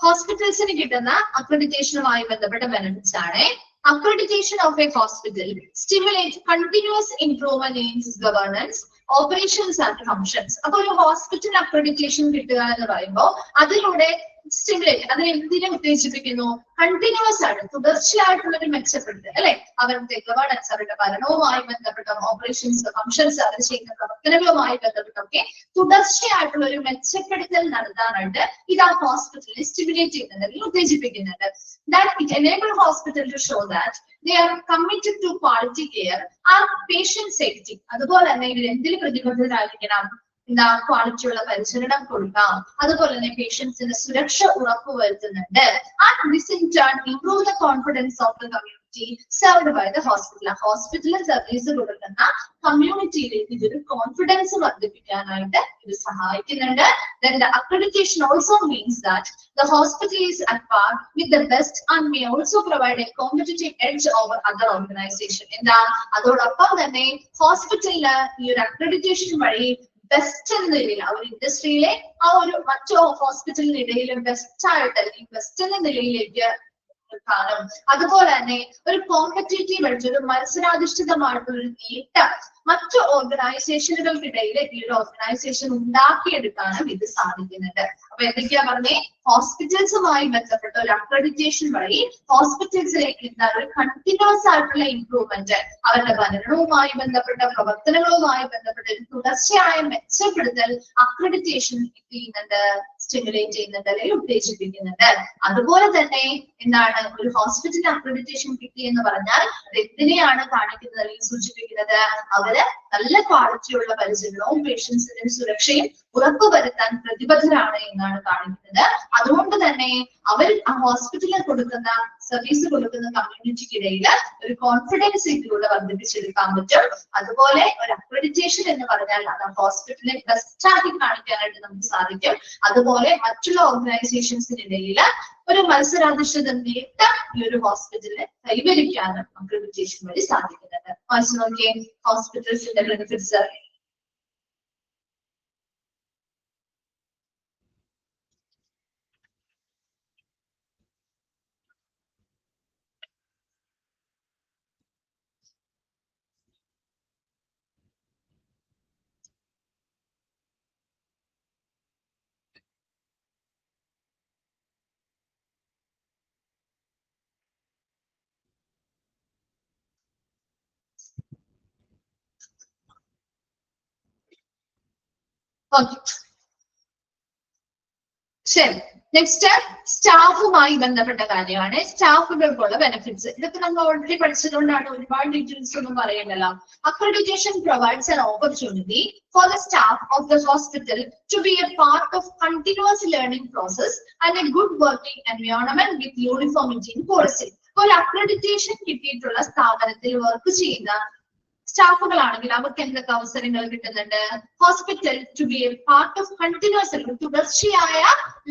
ഹോസ്പിറ്റൽസിന് കിട്ടുന്ന അക്രഡിറ്റേഷനുമായി ബന്ധപ്പെട്ട ബെനിഫിറ്റ്സ് ആണ്. Accreditation of a hospital stimulates continuous improvement in its governance, operations and functions. അപ്പോൾ ഒരു ഹോസ്പിറ്റൽ അക്രഡിറ്റേഷൻ കിട്ടുക എന്ന് പറയുമ്പോൾ അതിലൂടെ സ്റ്റിമുലേറ്റ്, അതിനെ എന്തിനെ ഉദ്ദേശിപ്പിക്കുന്നു? കണ്ടിന്യൂസ് ആണ്, തുടർച്ചയായിട്ടുള്ള ഒരു മെച്ചപ്പെടുത്തൽ അല്ലെ, അവരുടെ ഗവേണൻസ്, അവരുടെ ഭരണവുമായി ബന്ധപ്പെട്ട ഓപ്പറേഷൻസ്, ഫംഗ്ഷൻസ്, അവർ ചെയ്യുന്ന പ്രവർത്തനങ്ങളുമായി ബന്ധപ്പെട്ടൊക്കെ തുടർച്ചയായിട്ടുള്ള ഒരു മെച്ചപ്പെടുത്തൽ നടത്താനായിട്ട് ഇത് ആ ഹോസ്പിറ്റലിനെ സ്റ്റിമുലേറ്റ് ചെയ്യുന്നത്, അല്ലെങ്കിൽ ഉത്തേജിപ്പിക്കുന്നുണ്ട്. That it enables hospital to show that they are committed to quality care and patient safety. അതുപോലെ തന്നെ ഇവർ എന്തിൽ പ്രതിബദ്ധരായിരിക്കണം? എന്താ, ക്വാളിറ്റിയുള്ള പരിചരണം കൊടുക്കാം, അതുപോലെ തന്നെ പേഷ്യൻസിന് സുരക്ഷ ഉറപ്പുവരുത്തുന്നുണ്ട്. And this in turn improve the confidence of the community served by the hospital. ഹോസ്പിറ്റലിൽ സർവീസ് കൊടുക്കുന്ന കമ്മ്യൂണിറ്റിയിലേക്ക് ഇതൊരു കോൺഫിഡൻസ് വർദ്ധിപ്പിക്കാനായിട്ട് ഇത് സഹായിക്കുന്നുണ്ട്. Then the accreditation also means that the hospital is at par with the best and may also provide a competitive edge over other organization. എന്താ, അതോടൊപ്പം തന്നെ ഹോസ്പിറ്റലില് ഈ ഒരു അക്രഡിറ്റേഷൻ വഴി ബെസ്റ്റ് എന്ന നിലയിൽ ആ ഒരു ഇൻഡസ്ട്രിയിലെ ആ ഒരു മറ്റു ഹോസ്പിറ്റലിനിടയിലും ബെസ്റ്റ് ആയിട്ട്, അല്ലെങ്കിൽ ബെസ്റ്റ് എന്ന നിലയിലേക്ക് കാണും. അതുപോലെ തന്നെ ഒരു കോമ്പറ്റേറ്റീവ് ആയിട്ട്, ഒരു മത്സരാധിഷ്ഠിതമായിട്ടുള്ള ഒരു നേട്ടം മറ്റു ഓർഗനൈസേഷനുകൾക്കിടയിൽ ഈ ഒരു ഓർഗനൈസേഷൻ ഉണ്ടാക്കിയെടുക്കാനും ഇത് സാധിക്കുന്നുണ്ട്. അപ്പൊ എന്തൊക്കെയാ പറഞ്ഞേ? ഹോസ്പിറ്റൽസുമായി ബന്ധപ്പെട്ട ഒരു അക്രഡിറ്റേഷൻ വഴി ഹോസ്പിറ്റൽസിലേക്ക് എന്താണ് ഒരു കണ്ടിന്യൂസ് ആയിട്ടുള്ള ഇംപ്രൂവ്മെന്റ്, അവരുടെ ഭരണവുമായി ബന്ധപ്പെട്ട പ്രവർത്തനങ്ങളുമായി ബന്ധപ്പെട്ട ഒരു തുടർച്ചയായ മെച്ചപ്പെടുത്തൽ അക്രഡിറ്റേഷൻ ചെയ്യുന്നുണ്ട്, സ്റ്റിമുലേറ്റ് ചെയ്യുന്നുണ്ട്, അല്ലെങ്കിൽ ഉത്തേജിപ്പിക്കുന്നുണ്ട്. അതുപോലെ തന്നെ എന്താണ്, ഒരു ഹോസ്പിറ്റൽ അക്രഡിറ്റേഷൻ കിട്ടി എന്ന് പറഞ്ഞാൽ അത് എന്തിനെയാണ് കാണിക്കുന്നത് അല്ലെങ്കിൽ സൂചിപ്പിക്കുന്നത്? അവര് നല്ല ക്വാളിറ്റിയുള്ള പരിചരണവും പേഷ്യൻസിന്റെ സുരക്ഷയും ഉറപ്പുവരുത്താൻ പ്രതിബദ്ധരാണ് എന്നാണ് കാണിക്കുന്നത്. അതുകൊണ്ട് തന്നെ അവർ ആ ഹോസ്പിറ്റലിൽ കൊടുക്കുന്ന സർവീസ് കൊടുക്കുന്ന കമ്മ്യൂണിറ്റിക്കിടയിൽ ഒരു കോൺഫിഡൻസ് ഇതിലൂടെ വർദ്ധിപ്പിച്ചെടുക്കാൻ പറ്റും. അതുപോലെ ഒരു അക്രഡിറ്റേഷൻ എന്ന് പറഞ്ഞാൽ അത് ഹോസ്പിറ്റലിനെ ബെസ്റ്റ് ആക്കി കാണിക്കാനായിട്ട് നമുക്ക് സാധിക്കും. അതുപോലെ മറ്റുള്ള ഓർഗനൈസേഷൻസിനിടയിൽ ഒരു മത്സരാധിഷ്ഠിത നേട്ടം ഈ ഒരു ഹോസ്പിറ്റലിനെ കൈവരിക്കാനും അക്രഡിറ്റേഷൻ വഴി സാധിക്കുന്നുണ്ട്. വായിച്ചു നോക്കിയേ ഹോസ്പിറ്റൽസിന്റെ ബെനിഫിറ്റ്സ്. ഓക്കെ ശരി. നെക്സ്റ്റ് സ്റ്റാഫുമായി ബന്ധപ്പെട്ട കാര്യമാണ്, സ്റ്റാഫുകൾക്കുള്ള ബെനിഫിറ്റ്സ്. ഇതൊക്കെ നമ്മൾ ഓൾറെഡി പഠിച്ചതുകൊണ്ടാണ് ഒരുപാട് ഡീറ്റെയിൽസ് ഒന്നും പറയേണ്ടല്ലോ. Accreditation provides an opportunity for the staff of the hospital to be a part of continuous learning process and a good working environment with uniformity in policy. ഒരു accreditation കിട്ടിയിട്ടുള്ള സ്ഥാപനത്തിൽ work ചെയ്യുന്ന സ്റ്റാഫുകളാണെങ്കിൽ അവർക്ക് എന്തൊക്കെ അവസരങ്ങൾ കിട്ടുന്നുണ്ട്? Hospital to be a part of continuous, തുടർച്ചയായ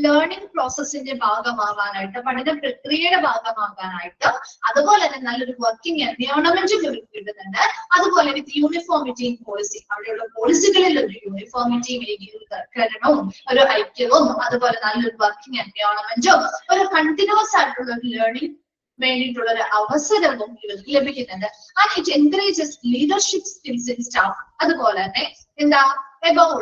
ലേണിംഗ് പ്രോസസ്സിന്റെ ഭാഗമാകാനായിട്ട്, പഠന പ്രക്രിയയുടെ ഭാഗമാകാനായിട്ട്, അതുപോലെ തന്നെ നല്ലൊരു വർക്കിംഗ് എൻവയോൺമെന്റ് കിട്ടുന്നുണ്ട്. അതുപോലെ വിത്ത് യൂണിഫോമിറ്റി ഇൻ പോളിസി, അവിടെയുള്ള പോളിസികളിൽ ഒരു യൂണിഫോമിറ്റിയും ഏകീകരണവും ഒരു ഐക്യവും അതുപോലെ നല്ലൊരു വർക്കിംഗ് എൻവയോൺമെന്റും ഒരു കണ്ടിന്യൂസ് ആയിട്ടുള്ള ഒരു ലേണിംഗ് വേണ്ടിയിട്ടുള്ള ഒരു അവസരവും ഇവർക്ക് ലഭിക്കുന്നുണ്ട്. And it encourages leadership skills in staff. അതുപോലെ തന്നെ എന്താ, എബോൾ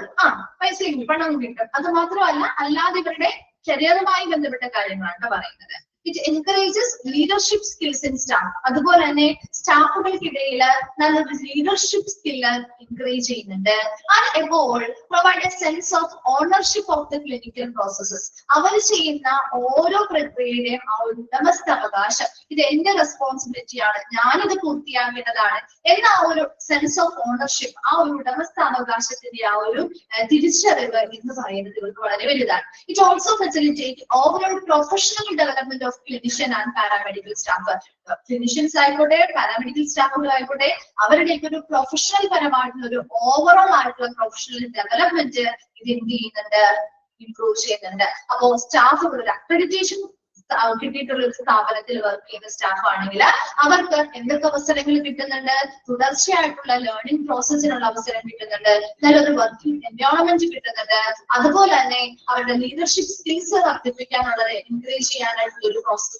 പൈസ പണം കിട്ടും. അത് മാത്രമല്ല, അല്ലാതെ ഇവരുടെ കരിയറുമായി ബന്ധപ്പെട്ട കാര്യങ്ങളാണ് പറയുന്നത്. It encourages leadership skills in staff. അതുപോലെ തന്നെ സ്റ്റാഫുകൾക്കിടയിൽ നല്ലൊരു ലീഡർഷിപ്പ് സ്കില്ല് എൻകറേജ് ചെയ്യുന്നുണ്ട്. And able provide a sense of ownership of the clinical processes. അവർ ചെയ്യുന്ന ഓരോ പ്രക്രിയയുടെയും ആ ഒരു ഉടമസ്ഥാവകാശം, ഇത് എന്റെ റെസ്പോൺസിബിലിറ്റിയാണ്, ഞാനിത് പൂർത്തിയാക്കേണ്ടതാണ് എന്ന ആ ഒരു സെൻസ് ഓഫ് ഓണർഷിപ്പ്, ആ ഒരു ഉടമസ്ഥാവകാശത്തിന്റെ ആ ഒരു തിരിച്ചറിവ് എന്ന് പറയുന്നത് ഇവർക്ക് വളരെ വലുതാണ്. It also facilitate overall professional development of clinician and paramedical staff. Clinicians ആയിക്കോട്ടെ, പാരാമെഡിക്കൽ സ്റ്റാഫുകൾ ആയിക്കോട്ടെ, അവരുടെയൊക്കെ ഒരു പ്രൊഫഷണൽ പരമായിട്ടുള്ള ഒരു ഓവറോൾ ആയിട്ടുള്ള പ്രൊഫഷണൽ ഡെവലപ്മെന്റ് ഇത് എന്ത് ചെയ്യുന്നുണ്ട്? ഇംപ്രൂവ് ചെയ്യുന്നുണ്ട്. അപ്പോ സ്റ്റാഫുകൾ ഒരു അക്രഡിറ്റേഷൻ കിട്ടിയിട്ടുള്ള ഒരു സ്ഥാപനത്തിൽ വർക്ക് ചെയ്യുന്ന സ്റ്റാഫ് ആണെങ്കിൽ അവർക്ക് എന്തൊക്കെ അവസരങ്ങൾ കിട്ടുന്നുണ്ട്? തുടർച്ചയായിട്ടുള്ള ലേണിംഗ് പ്രോസസ്സിനുള്ള അവസരം കിട്ടുന്നുണ്ട്, നല്ലൊരു വർക്കിംഗ് എൻവയോൺമെന്റ് കിട്ടുന്നുണ്ട്, അതുപോലെ തന്നെ അവരുടെ ലീഡർഷിപ്പ് സ്കിൽസ് വർദ്ധിപ്പിക്കാനുള്ളത് എൻകറേജ് ചെയ്യാനായിട്ടുള്ള ഒരു പ്രോസസ്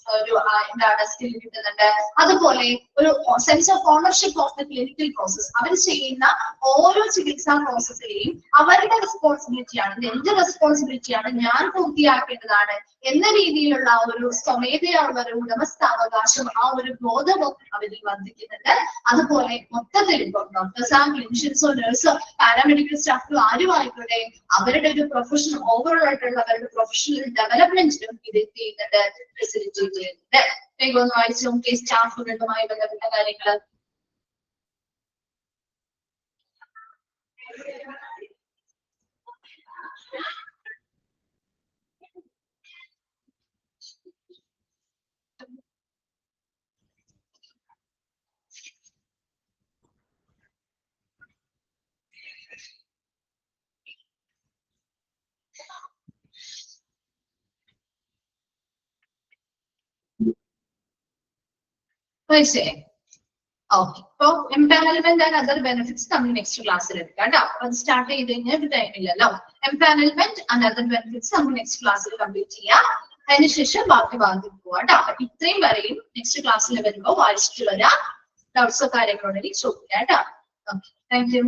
എന്താണ് സ്കിൽ കിട്ടുന്നുണ്ട്. അതുപോലെ ഒരു sense of ownership of the clinical process. അവർ ചെയ്യുന്ന ഓരോ ചികിത്സാ പ്രോസസ്സിലെയും അവരുടെ റെസ്പോൺസിബിലിറ്റിയാണ്, ഇത് എന്റെ റെസ്പോൺസിബിലിറ്റിയാണ്, ഞാൻ പൂർത്തിയാക്കേണ്ടതാണ് എന്ന രീതിയിലുള്ള ഒരു സ്വമേധയുള്ള ഒരു ഉടമസ്ഥാവകാശം, ആ ഒരു ബോധവും അവരിൽ വർദ്ധിക്കുന്നുണ്ട്. അതുപോലെ മൊത്തത്തിൽ ഇപ്പം ഡോക്ടേഴ്സോ ക്ലിനിഷ്യൻസോ നഴ്സോ പാരാമെഡിക്കൽ സ്റ്റാഫോ ആരും ആയിക്കോട്ടെ, അവരുടെ ഒരു പ്രൊഫഷണൽ ഓവറോൾ ആയിട്ടുള്ള അവരുടെ പ്രൊഫഷണൽ ഡെവലപ്മെന്റിനും ഇത് ചെയ്യുന്നുണ്ട്, ഫെസിലിറ്റേറ്റ് ചെയ്യുന്നുണ്ട്. വേഗം ഒന്ന് വായിച്ചു നോക്കി സ്റ്റാഫുകളുമായി ബന്ധപ്പെട്ട കാര്യങ്ങൾ. മനസ്സിലായി? ഓക്കെ, ഇപ്പൊ എംപാനൽമെന്റ് ആൻഡ് അതർ ബെനിഫിറ്റ്സ് നമ്മൾ നെക്സ്റ്റ് ക്ലാസ്സിൽ എടുക്കാം കേട്ടോ. അത് സ്റ്റാർട്ട് ചെയ്ത് കഴിഞ്ഞാൽ ടൈമില്ലല്ലോ. എംപാനൽമെന്റ് ആൻഡ് അതർ ബെനിഫിറ്റ്സ് നമ്മൾ നെക്സ്റ്റ് ക്ലാസ്സിൽ കംപ്ലീറ്റ് ചെയ്യാം. അതിനുശേഷം ബാക്കി ഭാഗത്തേക്ക് പോവാം കേട്ടോ. അപ്പൊ ഇത്രയും വരെയും നെക്സ്റ്റ് ക്ലാസ്സിൽ വരുമ്പോൾ വായിച്ചിട്ട് വരാം. ഡൗട്ട്സോ കാര്യങ്ങളുണ്ടെങ്കിൽ ചോദിക്കാം കേട്ടോ. Okay, thank you.